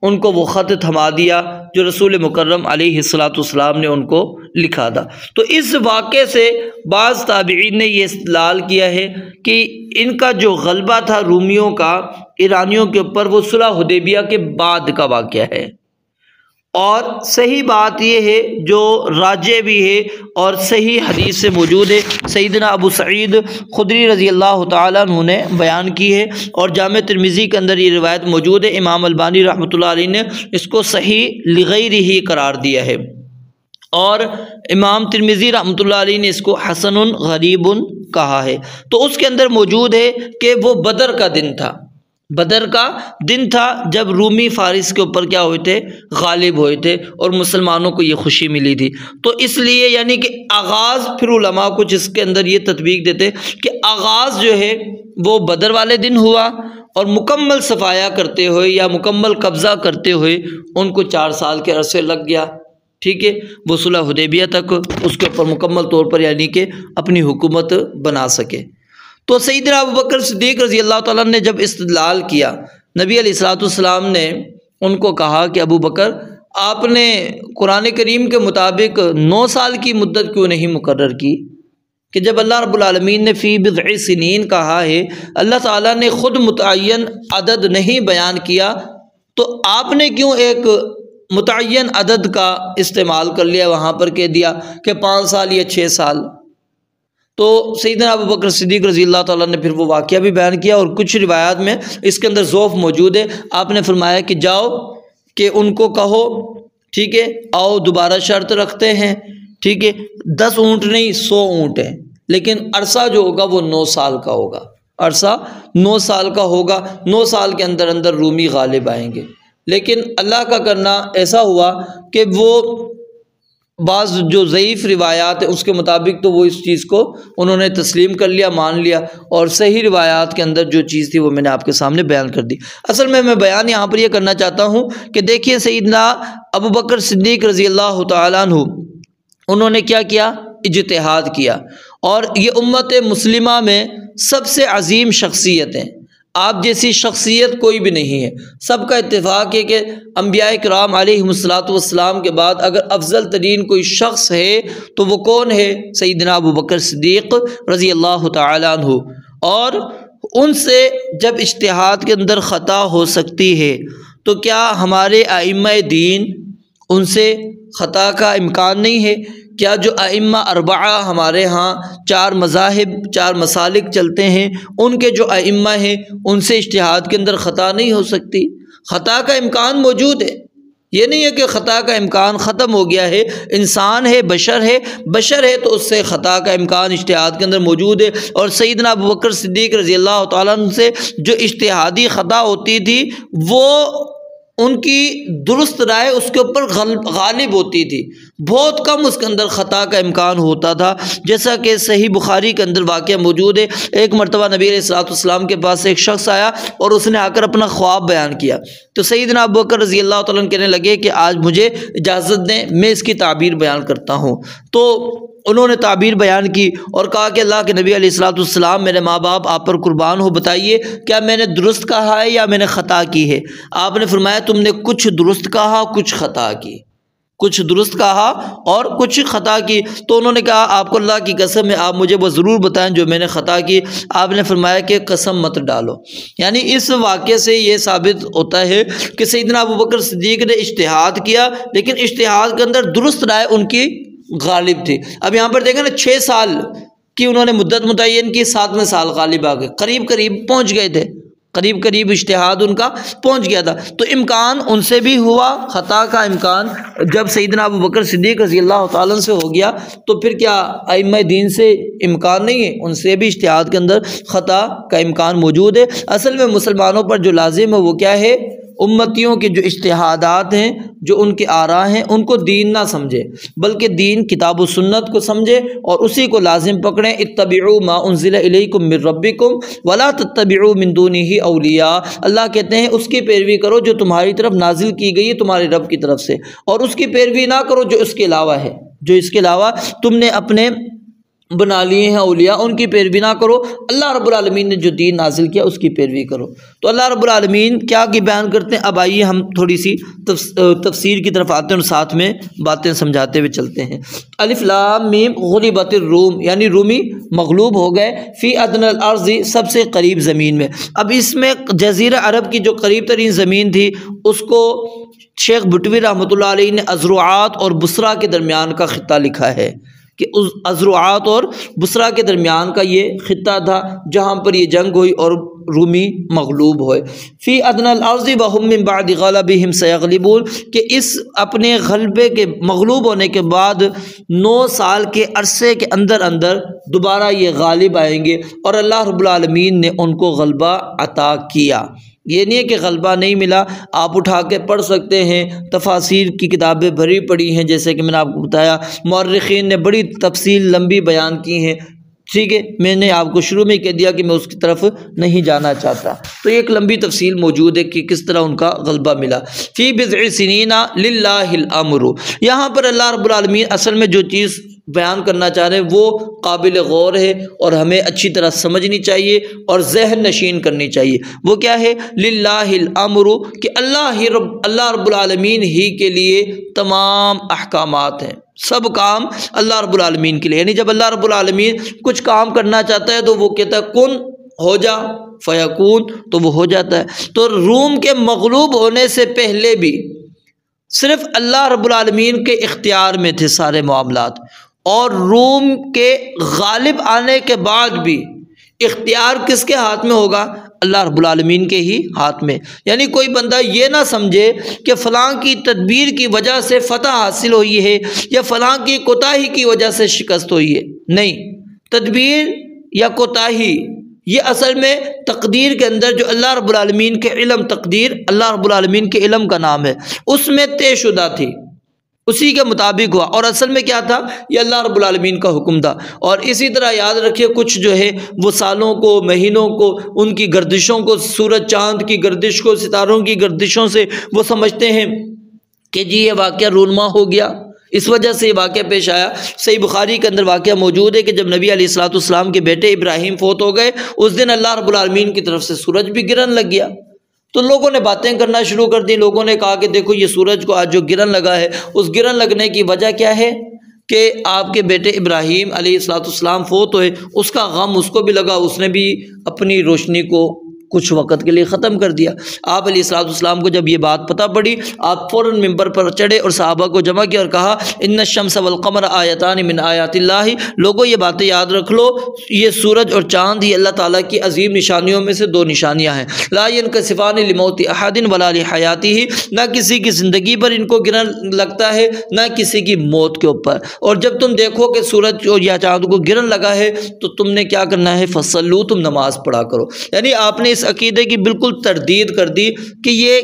ان کو وہ خط تھما دیا جو رسول مکرم علیہ الصلوۃ والسلام نے ان کو لکھا تھا۔ تو اس واقعے سے بعض تابعین نے یہ استدلال کیا ہے کہ ان کا جو غلبہ تھا رومیوں کا ایرانیوں کے اوپر، وہ صلح حدیبیہ کے بعد کا واقعہ ہے، اور صحیح بات یہ ہے جو راجع بھی ہے اور صحیح حدیث سے موجود ہے، سیدنا ابو سعید خدری رضی اللہ تعالیٰ عنہ نے بیان کی ہے، اور جامع ترمذی کے اندر یہ روایت موجود ہے۔ امام البانی رحمۃ اللہ علیہ نے اس کو صحیح لغیرہ قرار دیا ہے، اور امام ترمذی رحمۃ اللہ علیہ نے اس کو حسن غریب کہا ہے، تو اس کے اندر موجود ہے کہ وہ بدر کا دن تھا، بدر کا دن تھا جب رومی فارس کے اوپر کیا ہوئے تھے، غالب ہوئے تھے، اور مسلمانوں کو یہ خوشی ملی تھی۔ تو اس لیے یعنی کہ آغاز، پھر علماء کچھ اس کے اندر یہ تطبیق دیتے کہ آغاز جو ہے وہ بدر والے دن ہوا، اور مکمل صفایا کرتے ہوئے یا مکمل قبضہ کرتے ہوئے ان کو 4 سال کے عرصے لگ گیا، ٹھیک ہے، وہ صلح حدیبیہ تک اس کے اوپر مکمل طور پر یعنی کہ اپنی حکومت بنا سکے۔ تو سیدنا ابوبکر صدیق رضی اللہ تعالیٰ نے جب استدلال کیا، نبی علیہ الصلوۃ والسلام نے ان کو کہا کہ ابو بکر، آپ نے قرآن کریم کے مطابق 9 سال کی مدت کیوں نہیں مقرر کی؟ کہ جب اللہ رب العالمین نے فی بضع سنین کہا ہے، اللہ تعالیٰ نے خود متعین عدد نہیں بیان کیا، تو آپ نے کیوں ایک متعین عدد کا استعمال کر لیا، وہاں پر کہہ دیا کہ 5 سال یا 6 سال؟ تو سیدنا ابوبکر صدیق رضی اللہ تعالیٰ نے پھر وہ واقعہ بھی بیان کیا، اور کچھ روایات میں اس کے اندر ضعف موجود ہے۔ آپ نے فرمایا کہ جاؤ کہ ان کو کہو، ٹھیک ہے، آؤ دوبارہ شرط رکھتے ہیں، ٹھیک ہے، 10 اونٹ نہیں 100 اونٹ ہیں، لیکن عرصہ جو ہوگا وہ 9 سال کا ہوگا، عرصہ 9 سال کا ہوگا، 9 سال کے اندر اندر رومی غالب آئیں گے۔ لیکن اللہ کا کرنا ایسا ہوا کہ وہ بعض جو ضعیف روایات ہیں اس کے مطابق تو وہ اس چیز کو انہوں نے تسلیم کر لیا، مان لیا، اور صحیح روایات کے اندر جو چیز تھی وہ میں نے آپ کے سامنے بیان کر دی۔ اصل میں بیان یہاں پر یہ کرنا چاہتا ہوں کہ دیکھیے سیدنا ابوبکر صدیق رضی اللہ تعالیٰ عنہ، انہوں نے کیا کیا؟ اجتہاد کیا، اور یہ امت مسلمہ میں سب سے عظیم شخصیت ہیں، آپ جیسی شخصیت کوئی بھی نہیں ہے۔ سب کا اتفاق ہے کہ انبیاء کرام علیہم الصلوۃ والسلام کے بعد اگر افضل ترین کوئی شخص ہے تو وہ کون ہے؟ سیدنا ابوبکر صدیق رضی اللہ تعالیٰ عنہ۔ اور ان سے جب اجتہاد کے اندر خطا ہو سکتی ہے تو کیا ہمارے ائمہ دین ان سے خطا کا امکان نہیں ہے؟ کیا جو ائمہ اربعہ ہمارے ہاں 4 مذاہب 4 مسالک چلتے ہیں، ان کے جو ائمہ ہیں ان سے اجتہاد کے اندر خطا نہیں ہو سکتی؟ خطا کا امکان موجود ہے، یہ نہیں ہے کہ خطا کا امکان ختم ہو گیا ہے، انسان ہے، بشر ہے تو اس سے خطا کا امکان اجتہاد کے اندر موجود ہے۔ اور سیدنا ابوبکر صدیق رضی اللہ تعالیٰ عنہ سے جو اجتہادی خطا ہوتی تھی وہ ان کی درست رائے اس کے اوپر غالب ہوتی تھی، بہت کم اس کے اندر خطا کا امکان ہوتا تھا، جیسا کہ صحیح بخاری کے اندر واقعہ موجود ہے۔ ایک مرتبہ نبی علیہ الصلوۃ والسلام کے پاس ایک شخص آیا اور اس نے آ کر اپنا خواب بیان کیا، تو سیدنا ابوبکر رضی اللہ تعالیٰ عنہ کہنے لگے کہ آج مجھے اجازت دیں میں اس کی تعبیر بیان کرتا ہوں۔ تو انہوں نے تعبیر بیان کی اور کہا کہ اللہ کے نبی علیہ الصلوۃ والسلام، میرے ماں باپ آپ پر قربان ہو، بتائیے کیا میں نے درست کہا ہے یا میں نے خطا کی ہے؟ آپ نے فرمایا تم نے کچھ درست کہا کچھ خطا کی، کچھ درست کہا اور کچھ خطا کی۔ تو انہوں نے کہا آپ کو اللہ کی قسم ہے آپ مجھے وہ ضرور بتائیں جو میں نے خطا کی۔ آپ نے فرمایا کہ قسم مت ڈالو۔ یعنی اس واقعے سے یہ ثابت ہوتا ہے کہ سیدنا ابوبکر صدیق نے اجتہاد کیا، لیکن اجتہاد کے اندر درست رائے ان کی غالب تھی۔ اب یہاں پر دیکھیں نا 6 سال کی انہوں نے مدت متعین کی، 7ویں سال غالب آ گئے، قریب پہنچ گئے تھے، قریب اجتہاد ان کا پہنچ گیا تھا۔ تو امکان ان سے بھی ہوا، خطا کا امکان جب سیدنا ابوبکر صدیق رضی اللہ تعالیٰ عنہ سے ہو گیا تو پھر کیا ائمہ دین سے امکان نہیں ہے؟ ان سے بھی اجتہاد کے اندر خطا کا امکان موجود ہے۔ اصل میں مسلمانوں پر جو لازم ہے وہ کیا ہے؟ امتیوں کے جو اجتہادات ہیں، جو ان کے آراء ہیں، ان کو دین نہ سمجھے، بلکہ دین کتاب و سنت کو سمجھے اور اسی کو لازم پکڑیں۔ اتبعوا ما انزل الیکم من ربکم ولا تتبعوا من دونہ اولیاء، اللہ کہتے ہیں اس کی پیروی کرو جو تمہاری طرف نازل کی گئی ہے تمہارے رب کی طرف سے، اور اس کی پیروی نہ کرو جو اس کے علاوہ ہے، جو اس کے علاوہ تم نے اپنے بنا لیے ہیں اولیاء، ان کی پیروی نہ کرو۔ اللہ رب العالمین نے جو دین نازل کیا اس کی پیروی کرو۔ تو اللہ رب العالمین کیا کی بیان کرتے ہیں؟ اب آئیے ہم تھوڑی سی تفسیر کی طرف آتے ہیں اور ساتھ میں باتیں سمجھاتے ہوئے چلتے ہیں۔ الف لام میم غلبت الروم، یعنی رومی مغلوب ہو گئے، فی ادنی الارض، سب سے قریب زمین میں۔ اب اس میں جزیرہ عرب کی جو قریب ترین زمین تھی اس کو شیخ بٹوی رحمۃ اللہ علیہ نے ازروعات اور بصرہ کے درمیان کا خطہ لکھا ہے کہ ازروعات اور بصرہ کے درمیان کا یہ خطہ تھا جہاں پر یہ جنگ ہوئی، اور رومی مغلوب ہوئے۔ فی ادنی الارض وہم من بعد غلبہم سیغلبون، کہ اس اپنے غلبے کے مغلوب ہونے کے بعد 9 سال کے عرصے کے اندر دوبارہ یہ غالب آئیں گے، اور اللہ رب العالمین نے ان کو غلبہ عطا کیا۔ یہ نہیں ہے کہ غلبہ نہیں ملا، آپ اٹھا کے پڑھ سکتے ہیں، تفاسیر کی کتابیں بھری پڑی ہیں، جیسے کہ میں نے آپ کو بتایا مورخین نے بڑی تفصیل لمبی بیان کی ہیں، ٹھیک ہے، میں نے آپ کو شروع میں کہہ دیا کہ میں اس کی طرف نہیں جانا چاہتا، تو ایک لمبی تفصیل موجود ہے کہ کس طرح ان کا غلبہ ملا۔ فی بضع سنین للہ الامر، یہاں پر اللہ رب العالمین اصل میں جو چیز بیان کرنا چاہ رہے ہیں وہ قابل غور ہے اور ہمیں اچھی طرح سمجھنی چاہیے اور ذہن نشین کرنی چاہیے۔ وہ کیا ہے؟ للہ الامر، کہ اللہ رب العالمین ہی کے لیے تمام احکامات ہیں، سب کام اللہ رب العالمین کے لیے، یعنی جب اللہ رب العالمین کچھ کام کرنا چاہتا ہے تو وہ کہتا ہے کن ہو جا فیکون، تو وہ ہو جاتا ہے۔ تو روم کے مغلوب ہونے سے پہلے بھی صرف اللہ رب العالمین کے اختیار میں تھے سارے معاملات، اور روم کے غالب آنے کے بعد بھی اختیار کس کے ہاتھ میں ہوگا؟ اللہ رب العالمین کے ہی ہاتھ میں۔ یعنی کوئی بندہ یہ نہ سمجھے کہ فلاں کی تدبیر کی وجہ سے فتح حاصل ہوئی ہے یا فلاں کی کوتاہی کی وجہ سے شکست ہوئی ہے، نہیں، تدبیر یا کوتاہی یہ اصل میں تقدیر کے اندر جو اللہ رب العالمین کے علم، تقدیر اللہ رب العالمین کے علم کا نام ہے، اس میں طے شدہ تھی، اسی کے مطابق ہوا، اور اصل میں کیا تھا؟ یہ اللہ رب العالمین کا حکم تھا۔ اور اسی طرح یاد رکھیے کچھ جو ہے وہ سالوں کو، مہینوں کو، ان کی گردشوں کو، سورج چاند کی گردش کو، ستاروں کی گردشوں سے وہ سمجھتے ہیں کہ جی یہ واقعہ رونما ہو گیا، اس وجہ سے یہ واقعہ پیش آیا۔ صحیح بخاری کے اندر واقعہ موجود ہے کہ جب نبی علیہ الصلوۃ والسلام کے بیٹے ابراہیم فوت ہو گئے، اس دن اللہ رب العالمین کی طرف سے سورج بھی گرن لگ گیا، تو لوگوں نے باتیں کرنا شروع کر دی۔ لوگوں نے کہا کہ دیکھو یہ سورج کو آج جو گرن لگا ہے، اس گرن لگنے کی وجہ کیا ہے کہ آپ کے بیٹے ابراہیم علیہ الصلوۃ والسلام فوت ہوئے، اس کا غم اس کو بھی لگا، اس نے بھی اپنی روشنی کو کچھ وقت کے لیے ختم کر دیا۔ آپ علیہ الصلوۃ والسلام کو جب یہ بات پتہ پڑی، آپ فوراً ممبر پر چڑھے اور صحابہ کو جمع کیا اور کہا ان الشمس والقمر آیتان من آیات اللہ، لوگوں یہ باتیں یاد رکھ لو، یہ سورج اور چاند ہی اللہ تعالیٰ کی عظیم نشانیوں میں سے 2 نشانیاں ہیں۔ لا ينکسفان لموت احد ولا لحیاتہ، نہ کسی کی زندگی پر ان کو گرن لگتا ہے نہ کسی کی موت کے اوپر، اور جب تم دیکھو کہ سورج یا چاند کو گرن لگا ہے تو تم نے کیا کرنا ہے؟ فصلو، تم نماز پڑھا کرو۔ یعنی آپ نے اس عقیدے کی بالکل تردید کر دی کہ یہ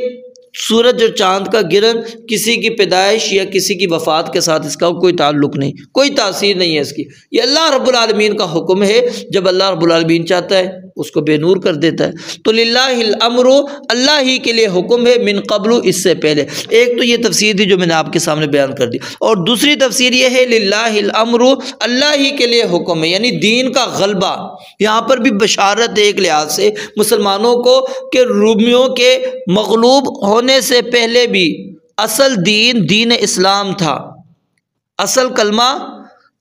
سورج اور چاند کا گرن کسی کی پیدائش یا کسی کی وفات کے ساتھ اس کا کوئی تعلق نہیں، کوئی تاثیر نہیں ہے اس کی، یہ اللہ رب العالمین کا حکم ہے، جب اللہ رب العالمین چاہتا ہے اس کو بے نور کر دیتا ہے۔ تو للہ الامر، اللہ ہی کے لیے حکم ہے، من قبل، اس سے پہلے۔ ایک تو یہ تفسیر تھی جو میں نے آپ کے سامنے بیان کر دی، اور دوسری تفسیر یہ ہے للہ الامر، اللہ ہی کے لیے حکم ہے، یعنی دین کا غلبہ۔ یہاں پر بھی بشارت ہے ایک لحاظ سے مسلمانوں کو کہ رومیوں کے مغلوب ہونے سے پہلے بھی اصل دین اسلام تھا، اصل کلمہ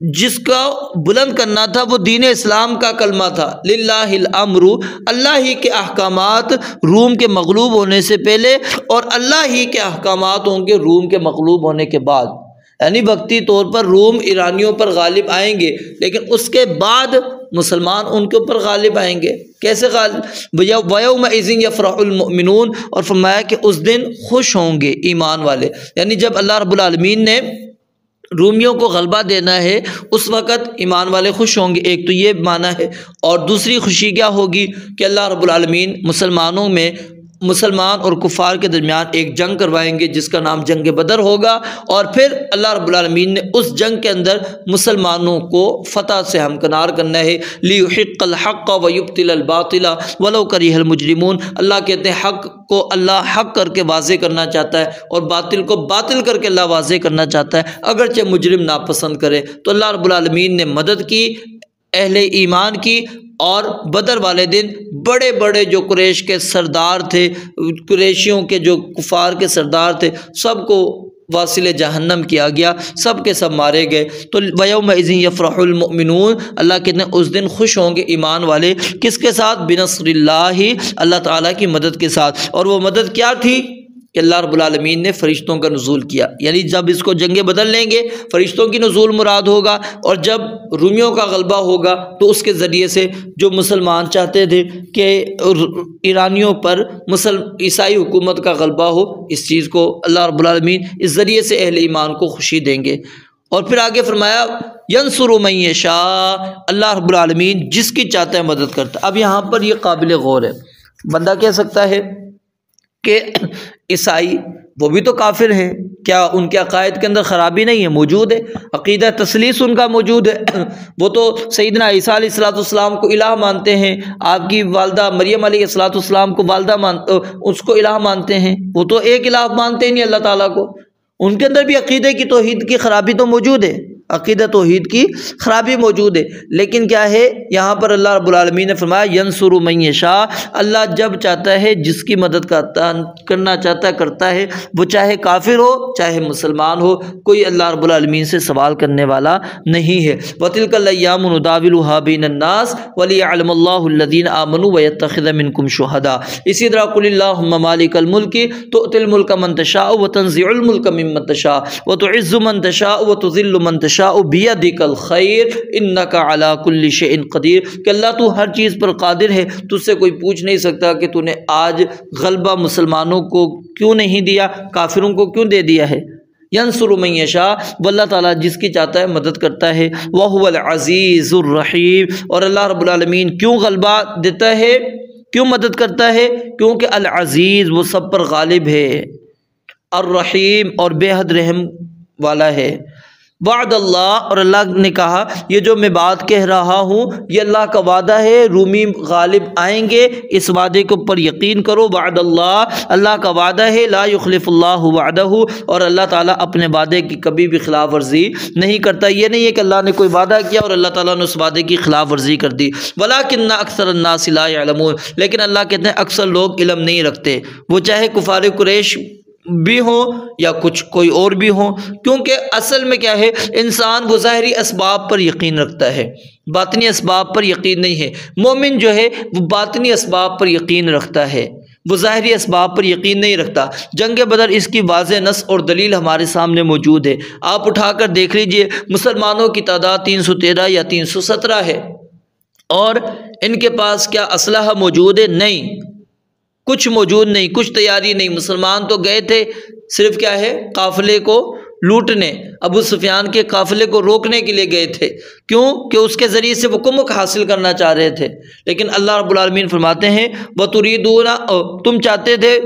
جس کا بلند کرنا تھا وہ دین اسلام کا کلمہ تھا، للہ الامر، اللہ ہی کے احکامات روم کے مغلوب ہونے سے پہلے، اور اللہ ہی کے احکامات ہوں گے روم کے مغلوب ہونے کے بعد۔ یعنی وقتی طور پر روم ایرانیوں پر غالب آئیں گے، لیکن اس کے بعد مسلمان ان کے اوپر غالب آئیں گے۔ کیسے غالب؟ وَيَوْمَئِذٍ يَفْرَحُ الْمُؤْمِنُونَ، اور فرمایا کہ اس دن خوش ہوں گے ایمان والے، یعنی جب اللہ رب العالمین نے رومیوں کو غلبہ دینا ہے اس وقت ایمان والے خوش ہوں گے، ایک تو یہ معنی ہے، اور دوسری خوشی کیا ہوگی کہ اللہ رب العالمین مسلمانوں میں، مسلمان اور کفار کے درمیان ایک جنگ کروائیں گے جس کا نام جنگ بدر ہوگا، اور پھر اللہ رب العالمین نے اس جنگ کے اندر مسلمانوں کو فتح سے ہمکنار کرنا ہے۔ لِيُحِقَّ الْحَقَّ وَيُبْطِلَ الْبَاطِلَ وَلَوْ كَرِهَ الْمُجْرِمُونَ، اللہ کہتے ہیں حق کو اللہ حق کر کے واضح کرنا چاہتا ہے، اور باطل کو باطل کر کے اللہ واضح کرنا چاہتا ہے، اگرچہ مجرم ناپسند کرے۔ تو اللہ رب العالمین نے مدد کی اہل ایمان کی، اور بدر والے دن بڑے بڑے جو قریش کے سردار تھے، قریشیوں کے جو کفار کے سردار تھے، سب کو واصل جہنم کیا گیا، سب کے سب مارے گئے۔ تو وَيَوْمَئِذٍ يَفْرَحُ الْمُؤْمِنُونَ، اللہ کہتے ہیں اس دن خوش ہوں گے ایمان والے، کس کے ساتھ؟ بِنَصْرِ اللَّهِ، اللہ تعالیٰ کی مدد کے ساتھ۔ اور وہ مدد کیا تھی؟ کہ اللہ رب العالمین نے فرشتوں کا نزول کیا، یعنی جب اس کو جنگ بدر لیں گے فرشتوں کی نزول مراد ہوگا، اور جب رومیوں کا غلبہ ہوگا تو اس کے ذریعے سے جو مسلمان چاہتے تھے کہ ایرانیوں پر عیسائی حکومت کا غلبہ ہو، اس چیز کو اللہ رب العالمین اس ذریعے سے اہل ایمان کو خوشی دیں گے۔ اور پھر آگے فرمایا ینصر من یشاء، اللہ رب العالمین جس کی چاہتا ہے مدد کرتا ہے۔ اب یہاں پر یہ قابل غور ہے، بندہ کہہ سکتا ہے کہ عیسائی وہ بھی تو کافر ہیں، کیا ان کے عقائد کے اندر خرابی نہیں ہے؟ موجود ہے، عقیدہ تثلیث ان کا موجود ہے، وہ تو سیدنا عیسیٰ علیہ السلام کو الہ مانتے ہیں، آپ کی والدہ مریم علیہ السلام کو اس کو الہ مانتے ہیں، وہ تو ایک الہ مانتے ہی نہیں اللہ تعالیٰ کو، ان کے اندر بھی عقیدے کی توحید کی خرابی تو موجود ہے، عقیدہ توحید کی خرابی موجود ہے۔ لیکن کیا ہے یہاں پر اللہ رب العالمین نے فرمایا ینصر من یشاء، اللہ جب چاہتا ہے جس کی مدد کرنا چاہتا ہے کرتا ہے، وہ چاہے کافر ہو چاہے مسلمان ہو، کوئی اللہ رب العالمین سے سوال کرنے والا نہیں ہے۔ وَتِلْكَ الْأَيَّامُ نُدَاوِلُهَا بَيْنَ النَّاسِ وَلِيَعْلَمَ اللَّهُ الَّذِينَ آمَنُوا وَيَتَّخِذَ مِنكُمْ شُهَدَاءَ۔ اسی طرح قُلِ اللَّهُمَّ مَالِكَ الْمُلْكِ تُؤْتِي الْمُلْكَ مَن تَشَاءُ وَتَنزِعُ الْمُلْكَ مِمَّن تَشَاءُ وَتُعِزُّ مَن تَشَاءُ وَتُذِلُّ مَن تَشَاءُ بِيَدِكَ الْخَيْرُ إِنَّكَ عَلَى كُلِّ شَيْءٍ قَدِيرٌ، کہ اللہ تو ہر چیز پر قادر ہے، تجھ سے کوئی پوچھ نہیں سکتا کہ تو نے آج غلبہ مسلمانوں کو کیوں نہیں دیا، کافروں کو کیوں دے دیا ہے۔ ینصر من یشاء، وہ اللہ تعالیٰ جس کی چاہتا ہے مدد کرتا ہے۔ وَهُوَ الْعَزِيزُ الرَّحِيمُ، اور اللہ رب العالمین کیوں غلبہ دیتا ہے، کیوں مدد کرتا ہے؟ کیونکہ العزیز وہ سب پر غالب ہے، الرحیم اور بے حد رحم والا ہے۔ وعد اللہ، اور اللہ نے کہا یہ جو میں بات کہہ رہا ہوں یہ اللہ کا وعدہ ہے، رومی غالب آئیں گے، اس وعدے کے اوپر یقین کرو۔ وعد اللہ، اللہ کا وعدہ ہے، لا یخلف اللہ وعدہ، اور اللہ تعالیٰ اپنے وعدے کی کبھی بھی خلاف ورزی نہیں کرتا۔ یہ نہیں ہے کہ اللہ نے کوئی وعدہ کیا اور اللہ تعالیٰ نے اس وعدے کی خلاف ورزی کر دی۔ ولکن اکثر الناس لا یعلمون، لیکن اللہ کہتے ہیں اکثر لوگ علم نہیں رکھتے، وہ چاہے کفار قریش بھی ہوں یا کچھ کوئی اور بھی ہوں، کیونکہ اصل میں کیا ہے انسان وہ ظاہری اسباب پر یقین رکھتا ہے، باطنی اسباب پر یقین نہیں ہے۔ مومن جو ہے وہ باطنی اسباب پر یقین رکھتا ہے، وہ ظاہری اسباب پر یقین نہیں رکھتا۔ جنگ بدر اس کی واضح نص اور دلیل ہمارے سامنے موجود ہے، آپ اٹھا کر دیکھ لیجئے، مسلمانوں کی تعداد 313 یا 317 ہے، اور ان کے پاس کیا اسلحہ موجود ہے؟ نہیں، کچھ موجود نہیں، کچھ تیاری نہیں۔ مسلمان تو گئے تھے صرف کیا ہے قافلے کو لوٹنے، ابو سفیان کے قافلے کو روکنے کے لیے گئے تھے، کیوں کہ اس کے ذریعے سے وہ کمک حاصل کرنا چاہ رہے تھے۔ لیکن اللہ رب العالمین فرماتے ہیں وَتُرِيدُونَ، تم چاہتے تھے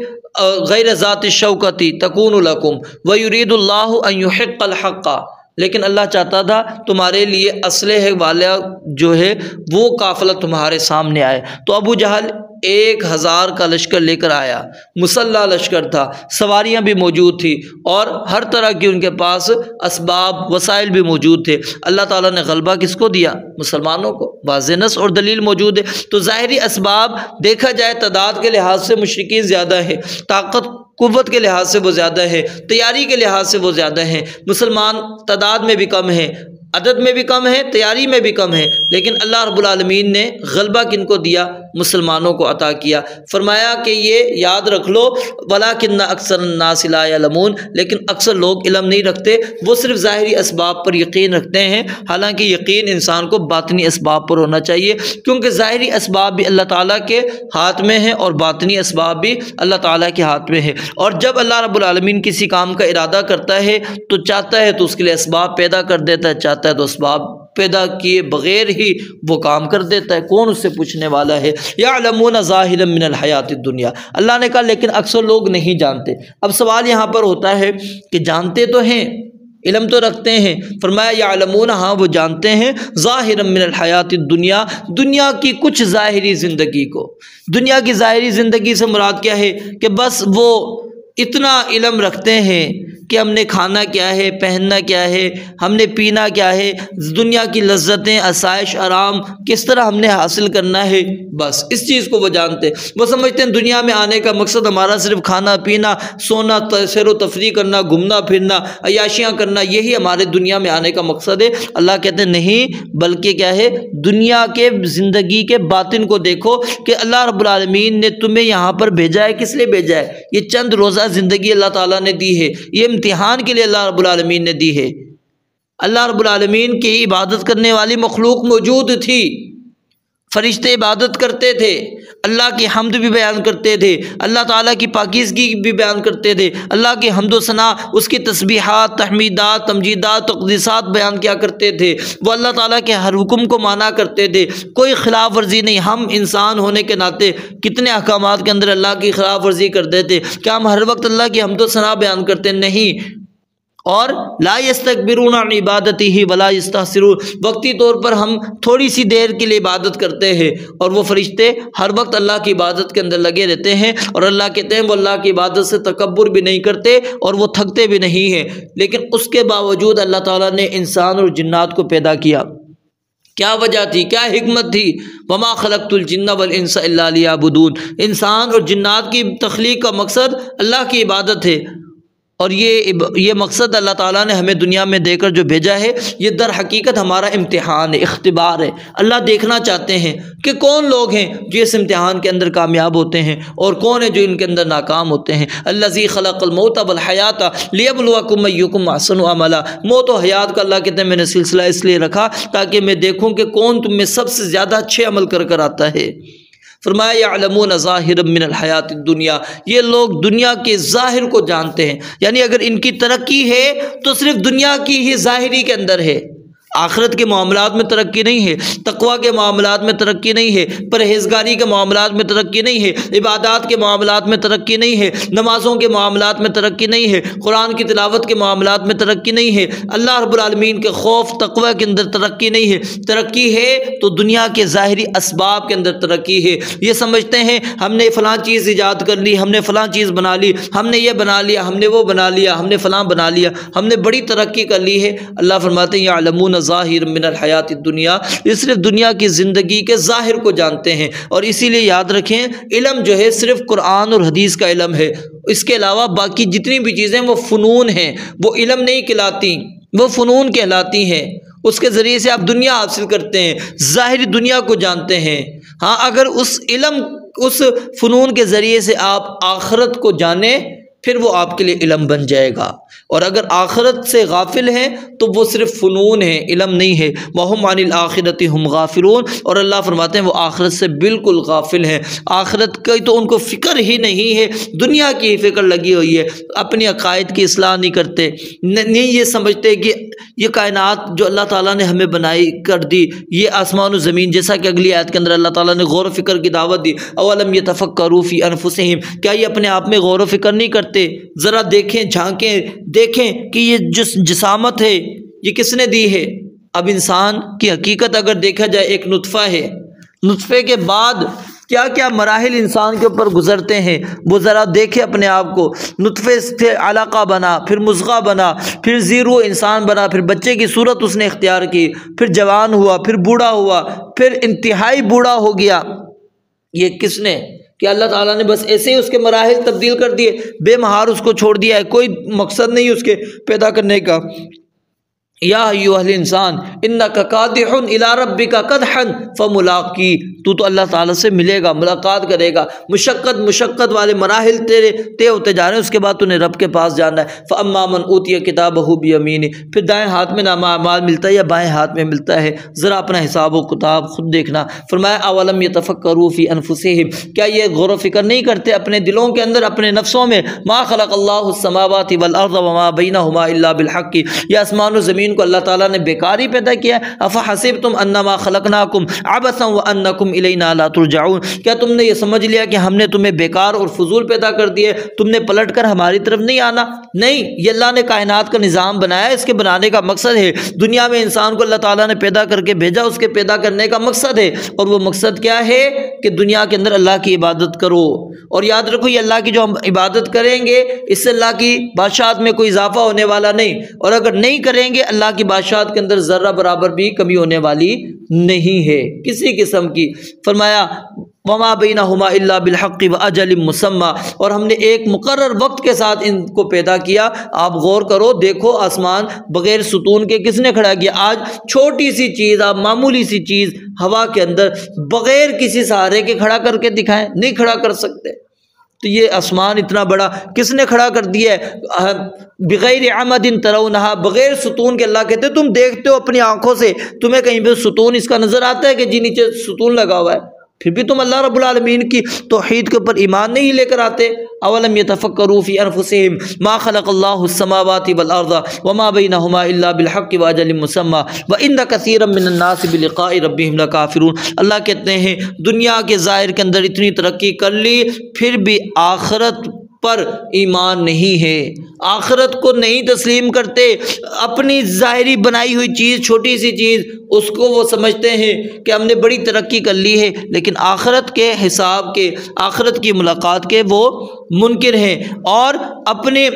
غیر ذات الشوکتی تکون لکم وَيُرِيدُ اللَّهُ أَن يُحِقَّ الْحَقَّ، لیکن اللہ چاہتا تھا تمہارے لیے اسلحے والا جو ہے وہ قافلہ تمہارے سامنے آئے۔ تو ابو جہل 1000 کا لشکر لے کر آیا، مسلح لشکر تھا، سواریاں بھی موجود تھی اور ہر طرح کی ان کے پاس اسباب وسائل بھی موجود تھے۔ اللہ تعالیٰ نے غلبہ کس کو دیا؟ مسلمانوں کو، واضح نص اور دلیل موجود ہے۔ تو ظاہری اسباب دیکھا جائے تعداد کے لحاظ سے مشرکین زیادہ ہے، طاقت قوت کے لحاظ سے وہ زیادہ ہے، تیاری کے لحاظ سے وہ زیادہ ہیں، مسلمان تعداد میں بھی کم ہیں، عدد میں بھی کم ہے، تیاری میں بھی کم ہے، لیکن اللہ رب العالمین نے غلبہ کن کو دیا؟ مسلمانوں کو عطا کیا۔ فرمایا کہ یہ یاد رکھ لو وَلَكِنَّ أَكْثَرَ النَّاسِ لَا يَعْلَمُونَ، لیکن اکثر لوگ علم نہیں رکھتے، وہ صرف ظاہری اسباب پر یقین رکھتے ہیں، حالانکہ یقین انسان کو باطنی اسباب پر ہونا چاہیے، کیونکہ ظاہری اسباب بھی اللہ تعالیٰ کے ہاتھ میں ہیں اور باطنی اسباب بھی اللہ تعالیٰ کے ہاتھ میں ہیں۔ اور جب اللہ رب العالمین کسی کام کا ارادہ کرتا ہے تو چاہتا ہے تو اس کے لیے اسباب پیدا کر دیتا ہے، چاہتا ہے تو اسباب پیدا کیے بغیر ہی وہ کام کر دیتا ہے، کون اس سے پوچھنے والا ہے؟ یعلمون ظاہرا من الحیات الدنیا، اللہ نے کہا لیکن اکثر لوگ نہیں جانتے۔ اب سوال یہاں پر ہوتا ہے کہ جانتے تو ہیں، علم تو رکھتے ہیں، فرمایا یعلمون، ہاں وہ جانتے ہیں، ظاہرا من الحیات الدنیا، دنیا کی کچھ ظاہری زندگی کو۔ دنیا کی ظاہری زندگی سے مراد کیا ہے؟ کہ بس وہ اتنا علم رکھتے ہیں کہ ہم نے کھانا کیا ہے، پہننا کیا ہے، ہم نے پینا کیا ہے، دنیا کی لذتیں، آسائش، آرام کس طرح ہم نے حاصل کرنا ہے، بس اس چیز کو وہ جانتے ہیں۔ وہ سمجھتے ہیں دنیا میں آنے کا مقصد ہمارا صرف کھانا پینا، سونا، سیر و تفریح کرنا، گھومنا پھرنا، عیاشیاں کرنا، یہی ہمارے دنیا میں آنے کا مقصد ہے۔ اللہ کہتے ہیں نہیں، بلکہ کیا ہے، دنیا کے زندگی کے باطن کو دیکھو کہ اللہ رب العالمین نے تمہیں یہاں پر بھیجا ہے، کس لیے بھیجا ہے؟ یہ چند روزہ زندگی اللہ تعالیٰ نے دی ہے، یہ امتحان کے لیے اللہ رب العالمین نے دی ہے۔ اللہ رب العالمین کی عبادت کرنے والی مخلوق موجود تھی، فرشتے عبادت کرتے تھے، اللہ کی حمد بھی بیان کرتے تھے، اللہ تعالیٰ کی پاکیزگی بھی بیان کرتے تھے، اللہ کی حمد و ثنا، اس کی تسبیحات، تحمیدات، تمجیدات، تقدیسات بیان کیا کرتے تھے، وہ اللہ تعالیٰ کے ہر حکم کو مانا کرتے تھے، کوئی خلاف ورزی نہیں۔ ہم انسان ہونے کے ناطے کتنے احکامات کے اندر اللہ کی خلاف ورزی کرتے تھے، کیا ہم ہر وقت اللہ کی حمد و ثنا بیان کرتے نہیں؟ اور لا یستکبرون عن عبادتہ ولا یستحسرون، وقتی طور پر ہم تھوڑی سی دیر کے لیے عبادت کرتے ہیں، اور وہ فرشتے ہر وقت اللہ کی عبادت کے اندر لگے رہتے ہیں، اور اللہ کہتے ہیں وہ اللہ کی عبادت سے تکبر بھی نہیں کرتے اور وہ تھکتے بھی نہیں ہیں۔ لیکن اس کے باوجود اللہ تعالیٰ نے انسان اور جنات کو پیدا کیا، کیا وجہ تھی، کیا حکمت تھی؟ وما خلقت الجن والانس الا لیعبدون، انسان اور جنات کی تخلیق کا مقصد اللہ کی عبادت ہے، اور یہ مقصد اللہ تعالیٰ نے ہمیں دنیا میں دے کر جو بھیجا ہے، یہ در حقیقت ہمارا امتحان ہے، اختبار ہے۔ اللہ دیکھنا چاہتے ہیں کہ کون لوگ ہیں جو اس امتحان کے اندر کامیاب ہوتے ہیں اور کون ہے جو ان کے اندر ناکام ہوتے ہیں۔ الذی خلق الموت والحیات لیبلوکم ایکم احسن عملا، موت و حیات کا اللہ کہتے ہیں میں نے سلسلہ اس لیے رکھا تاکہ میں دیکھوں کہ کون تم میں سب سے زیادہ اچھے عمل کر آتا ہے۔ فرمایا یعلمون ظاہرا من الحیات الدنیا، یہ لوگ دنیا کے ظاہر کو جانتے ہیں، یعنی اگر ان کی ترقی ہے تو صرف دنیا کی ہی ظاہری کے اندر ہے، آخرت کے معاملات میں ترقی نہیں ہے، تقوی کے معاملات میں ترقی نہیں ہے، پرہیزگاری کے معاملات میں ترقی نہیں ہے، عبادات کے معاملات میں ترقی نہیں ہے، نمازوں کے معاملات میں ترقی نہیں ہے، قرآن کی تلاوت کے معاملات میں ترقی نہیں ہے، اللہ رب العالمین کے خوف تقوی کے اندر ترقی نہیں ہے۔ ترقی ہے تو دنیا کے ظاہری اسباب کے اندر ترقی ہے۔ یہ سمجھتے ہیں ہم نے فلاں چیز ایجاد کر لی، ہم نے فلاں چیز بنا لی، ہم نے یہ بنا لیا، ہم نے وہ بنا لیا، ہم نے فلاں بنا لیا، ہم نے بڑی ترقی کر لی ہے۔ اللہ فرماتے ہیں یعلمون ظاہر من الحیات الدنیا، یہ صرف دنیا کی زندگی کے ظاہر کو جانتے ہیں، اور اسی لیے یاد رکھیں علم جو ہے صرف قرآن اور حدیث کا علم ہے، اس کے علاوہ باقی جتنی بھی چیزیں وہ فنون ہیں، وہ علم نہیں کہلاتی، وہ فنون کہلاتی ہیں۔ اس کے ذریعے سے آپ دنیا حاصل کرتے ہیں، ظاہری دنیا کو جانتے ہیں۔ ہاں اگر اس علم، اس فنون کے ذریعے سے آپ آخرت کو جانیں پھر وہ آپ کے لیے علم بن جائے گا، اور اگر آخرت سے غافل ہیں تو وہ صرف فنون ہے، علم نہیں ہے۔ وَهُمْ عَنِ الْآخِرَةِ هُمْ غَافِلُونَ، اور اللہ فرماتے ہیں وہ آخرت سے بالکل غافل ہیں، آخرت کی تو ان کو فکر ہی نہیں ہے، دنیا کی فکر لگی ہوئی ہے، اپنی عقائد کی اصلاح نہیں کرتے، نہیں یہ سمجھتے کہ یہ کائنات جو اللہ تعالیٰ نے ہمیں بنائی کر دی، یہ آسمان و زمین، جیسا کہ اگلی آیت کے اندر اللہ تعالیٰ نے غور و فکر کی دعوت دی، اولم یتفکروا فی انفسہم، کیا یہ اپنے آپ میں غور و فکر نہیں کرتے؟ ذرا دیکھیں، جھانکیں، دیکھیں کہ یہ جسامت ہے یہ کس نے دی ہے۔ اب انسان کی حقیقت اگر دیکھا جائے ایک نطفہ ہے، نطفے کے بعد کیا کیا مراحل انسان کے اوپر گزرتے ہیں وہ ذرا دیکھے اپنے آپ کو۔ نطفے سے علقہ بنا، پھر مضغہ بنا، پھر زیرو انسان بنا، پھر بچے کی صورت اس نے اختیار کی، پھر جوان ہوا، پھر بوڑھا ہوا، پھر انتہائی بوڑھا ہو گیا۔ یہ کس نے؟ کہ اللہ تعالیٰ نے بس ایسے ہی اس کے مراحل تبدیل کر دیے، بے مہار اس کو چھوڑ دیا ہے، کوئی مقصد نہیں اس کے پیدا کرنے کا۔ یا ایھا الانسان انک کادح الی ربک کدحا فملاقی، تو اللہ تعالیٰ سے ملے گا، ملاقات کرے گا، مشقت والے مراحل تیرے طے ہوتے جا رہے ہیں، اس کے بعد تو نے رب کے پاس جانا ہے۔ فاما من اوتی کتابہ بیمینہ، پھر دائیں ہاتھ میں نامہ اعمال ملتا ہے یا بائیں ہاتھ میں ملتا ہے، ذرا اپنا حساب و کتاب خود دیکھنا۔ فرمایا اولم یتفکروا فی انفسہم، کیا یہ غور و فکر نہیں کرتے اپنے دلوں کے اندر، اپنے نفسوں میں؟ ما خلق اللہ السماوات والارض وما بینہما الا بالحق، یہ آسمان و زمین کو اللہ تعالیٰ نے بیکار ہی پیدا کیا ہے۔ افحسبتم انما خلقناکم عبثا وانکم الینا لا ترجعون، کیا تم نے یہ سمجھ لیا کہ ہم نے تمہیں بیکار اور فضول پیدا کر دیے، تم نے پلٹ کر ہماری طرف نہیں آنا؟ نہیں، یہ اللہ نے کائنات کا نظام بنایا، اس کے بنانے کا مقصد ہے، دنیا میں انسان کو اللہ تعالیٰ نے پیدا کر کے بھیجا، اس کے پیدا کرنے کا مقصد ہے، اور وہ مقصد کیا ہے کہ دنیا کے اندر اللہ کی عبادت کرو۔ اور یاد رکھو یہ اللہ کی جو ہم عبادت کریں گے اس سے اللہ کی بادشاہت میں کوئی اضافہ ہونے والا نہیں، اور اگر نہیں کریں گے اللہ کی بادشاہت کے اندر ذرہ برابر بھی کمی ہونے والی نہیں ہے کسی قسم کی۔ فرمایا وما بینہما الا بالحق واجل مسمى، اور ہم نے ایک مقرر وقت کے ساتھ ان کو پیدا کیا۔ آپ غور کرو، دیکھو آسمان بغیر ستون کے کس نے کھڑا کیا؟ آج چھوٹی سی چیز، آپ معمولی سی چیز ہوا کے اندر بغیر کسی سہارے کے کھڑا کر کے دکھائیں، نہیں کھڑا کر سکتے۔ تو یہ آسمان اتنا بڑا کس نے کھڑا کر دیا ہے؟ بغیر عمد ترونہا، بغیر ستون کے۔ اللہ کہتے ہیں تم دیکھتے ہو اپنی آنکھوں سے، تمہیں کہیں پہ ستون اس کا نظر آتا ہے کہ جی نیچے ستون لگا ہوا ہے؟ پھر بھی تم اللہ رب العالمین کی توحید کے اوپر ایمان نہیں لے کر آتے۔ اولم یتفکروا فی انفسہم ما خلق اللہ السماوات والارض وما بینہما الا بالحق واجل مسمى وان کثیرا من الناس بلقاء ربہم لکافرون۔ اللہ کہتے ہیں دنیا کے ظاہر کے اندر اتنی ترقی کر لی، پھر بھی آخرت پر ایمان نہیں ہے، آخرت کو نہیں تسلیم کرتے۔ اپنی ظاہری بنائی ہوئی چیز، چھوٹی سی چیز، اس کو وہ سمجھتے ہیں کہ ہم نے بڑی ترقی کر لی ہے، لیکن آخرت کے حساب کے، آخرت کی ملاقات کے وہ منکر ہیں، اور اپنے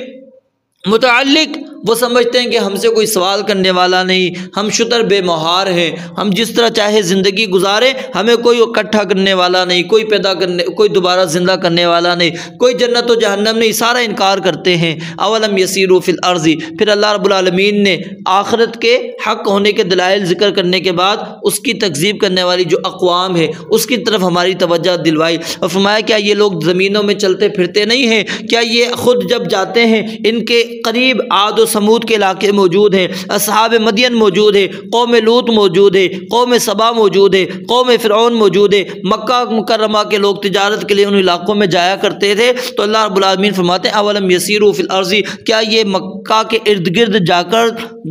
متعلق وہ سمجھتے ہیں کہ ہم سے کوئی سوال کرنے والا نہیں، ہم شتر بے مہار ہیں، ہم جس طرح چاہے زندگی گزاریں، ہمیں کوئی اکٹھا کرنے والا نہیں، کوئی پیدا کرنے، کوئی دوبارہ زندہ کرنے والا نہیں، کوئی جنت و جہنم نہیں، سارا انکار کرتے ہیں۔ اولم یسیروا فی الارض، پھر اللہ رب العالمین نے آخرت کے حق ہونے کے دلائل ذکر کرنے کے بعد اس کی تکذیب کرنے والی جو اقوام ہے اس کی طرف ہماری توجہ دلوائی، اور فرمایا کیا یہ لوگ زمینوں میں چلتے پھرتے نہیں ہیں؟ کیا یہ خود جب جاتے ہیں ان کے قریب عاد و سمود کے علاقے موجود ہیں، اصحاب مدین موجود ہے، قوم لوط موجود ہے، قوم سبا موجود ہے، قوم فرعون موجود ہے، مکہ مکرمہ کے لوگ تجارت کے لیے ان علاقوں میں جایا کرتے تھے۔ تو اللہ رب العالمین فرماتے ہیں اولم یسیروا فی الارض، کیا یہ مکہ کے ارد گرد جا کر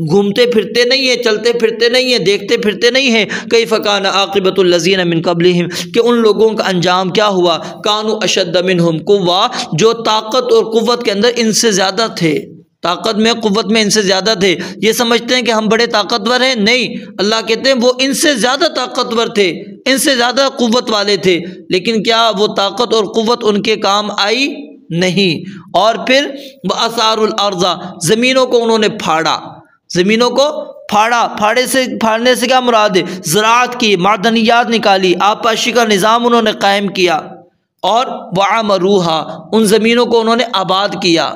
گھومتے پھرتے نہیں ہیں، چلتے پھرتے نہیں ہیں، دیکھتے پھرتے نہیں ہیں؟ کیف کان عاقبۃ الذین من قبلہم، کہ ان لوگوں کا انجام کیا ہوا؟ کانوا اشد منہم قوہ، جو طاقت اور قوت کے اندر ان سے زیادہ تھے، طاقت میں قوت میں ان سے زیادہ تھے۔ یہ سمجھتے ہیں کہ ہم بڑے طاقتور ہیں، نہیں، اللہ کہتے ہیں وہ ان سے زیادہ طاقتور تھے، ان سے زیادہ قوت والے تھے، لیکن کیا وہ طاقت اور قوت ان کے کام آئی؟ نہیں۔ اور پھر وَأَثَارُوا الْأَرْضَ، زمینوں کو انہوں نے پھاڑا، زمینوں کو پھاڑا، پھاڑنے سے کیا مراد ہے؟ زراعت کی، معدنیات نکالی، آبپاشی کا نظام انہوں نے قائم کیا، اور وَعَمَرُوهَا، ان زمینوں کو انہوں نے آباد کیا،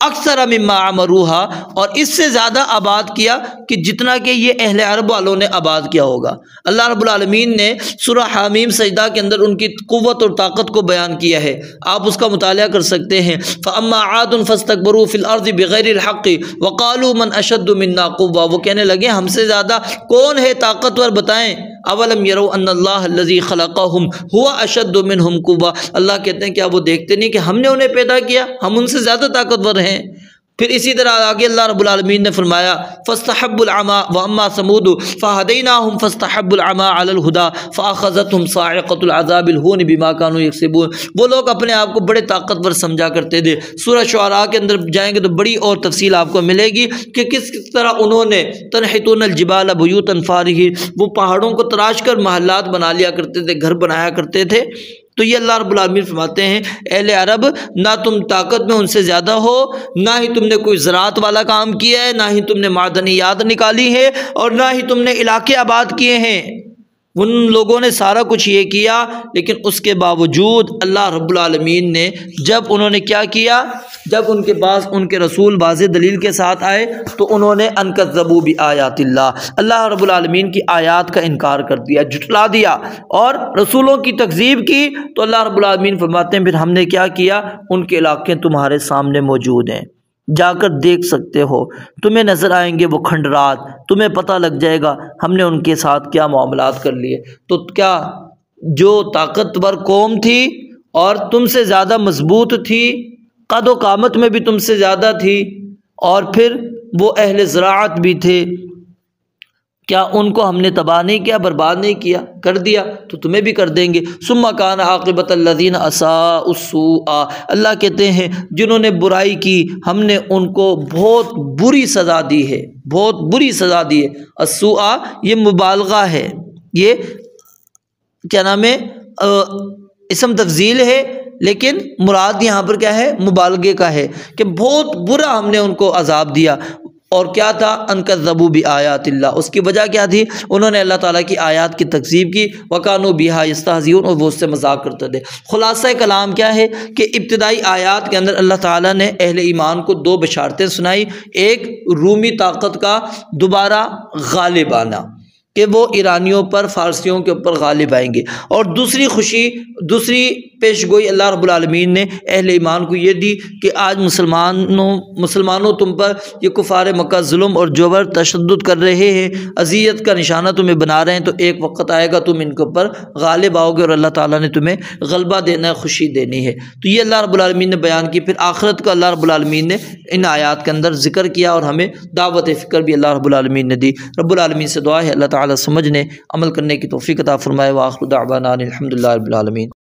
اکثر مما عمروها، اور اس سے زیادہ آباد کیا کہ جتنا کہ یہ اہل عرب والوں نے آباد کیا ہوگا۔ اللہ رب العالمین نے سورہ حامیم سجدہ کے اندر ان کی قوت اور طاقت کو بیان کیا ہے، آپ اس کا مطالعہ کر سکتے ہیں۔ فَأَمَّا عَادٌ فَاسْتَكْبَرُوا فِي الْأَرْضِ بِغَيْرِ الْحَقِّ وَقَالُوا مَنْ أَشَدُّ مِنَّا قُوَّةً، وہ کہنے لگے ہم سے زیادہ کون ہے طاقتور، بتائیں۔ اولم يروا ان اللہ الذی خلقهم هو اشد منهم قوة، اللہ کہتے ہیں کیا وہ دیکھتے نہیں کہ ہم نے انہیں پیدا کیا، ہم ان سے زیادہ طاقتور ہیں۔ پھر اسی طرح آگے اللہ رب العالمین نے فرمایا فاستحبوا العمى واما ثمود فهديناهم فاستحبوا العمى على الهدى فاخذتهم صاعقة العذاب الهون بما كانوا يكسبون، وہ لوگ اپنے آپ کو بڑے طاقتور سمجھا کرتے تھے۔ سورہ شعراء کے اندر جائیں گے تو بڑی اور تفصیل آپ کو ملے گی کہ کس طرح انہوں نے تنحتون الجبال بیوتا فارغین، وہ پہاڑوں کو تراش کر محلات بنا لیا کرتے تھے، گھر بنایا کرتے تھے۔ تو یہ اللہ رب العالمین فرماتے ہیں اہل عرب، نہ تم طاقت میں ان سے زیادہ ہو، نہ ہی تم نے کوئی زراعت والا کام کیا ہے، نہ ہی تم نے معدنیات نکالی ہے، اور نہ ہی تم نے علاقے آباد کیے ہیں۔ ان لوگوں نے سارا کچھ یہ کیا، لیکن اس کے باوجود اللہ رب العالمین نے جب انہوں نے کیا کیا، جب ان کے پاس ان کے رسول واضح دلیل کے ساتھ آئے تو انہوں نے انکذبوا بآیات اللہ، اللہ رب العالمین کی آیات کا انکار کر دیا، جھٹلا دیا اور رسولوں کی تکذیب کی۔ تو اللہ رب العالمین فرماتے ہیں پھر ہم نے کیا کیا، ان کے علاقے تمہارے سامنے موجود ہیں، جا کر دیکھ سکتے ہو، تمہیں نظر آئیں گے وہ کھنڈرات، تمہیں پتہ لگ جائے گا ہم نے ان کے ساتھ کیا معاملات کر لیے۔ تو کیا جو طاقتور قوم تھی اور تم سے زیادہ مضبوط تھی، قد و قامت میں بھی تم سے زیادہ تھی، اور پھر وہ اہل زراعت بھی تھے، کیا ان کو ہم نے تباہ نہیں کیا، برباد نہیں کیا، کر دیا؟ تو تمہیں بھی کر دیں گے۔ ثم کان عاقبۃ الذین اساءوا السوء، اللہ کہتے ہیں جنہوں نے برائی کی ہم نے ان کو بہت بری سزا دی ہے، بہت بری سزا دی ہے۔ السوء یہ مبالغہ ہے، یہ کیا نام ہے، اسم تفضیل ہے، لیکن مراد یہاں پر کیا ہے، مبالغے کا ہے کہ بہت برا ہم نے ان کو عذاب دیا۔ اور کیا تھا، انکذبوا بآیات اللہ، اس کی وجہ کیا تھی، انہوں نے اللہ تعالیٰ کی آیات کی تکذیب کی، وکانوا بہا یستہزئون، اور وہ اس سے مذاق کرتے تھے۔ خلاصہ کلام کیا ہے کہ ابتدائی آیات کے اندر اللہ تعالیٰ نے اہل ایمان کو دو بشارتیں سنائی، ایک رومی طاقت کا دوبارہ غالب آنا، کہ وہ ایرانیوں پر، فارسیوں کے اوپر غالب آئیں گے۔ اور دوسری خوشی، دوسری پیش گوئی اللہ رب العالمین نے اہل ایمان کو یہ دی کہ آج مسلمانوں تم پر یہ کفار مکہ ظلم اور جبر تشدد کر رہے ہیں، اذیت کا نشانہ تمہیں بنا رہے ہیں، تو ایک وقت آئے گا تم ان کے اوپر غالب آؤ گے اور اللہ تعالیٰ نے تمہیں غلبہ دینا ہے، خوشی دینی ہے۔ تو یہ اللہ رب العالمین نے بیان کی۔ پھر آخرت کا اللہ رب العالمین نے ان آیات کے اندر ذکر کیا اور ہمیں دعوت فکر بھی اللہ رب العالمین نے دی۔ رب العالمین سے دعا ہے اللہ تعالیٰ سمجھنے عمل کرنے کی توفیق عطا فرمائے۔ وآخر دعوانا الحمدللہ رب العالمین۔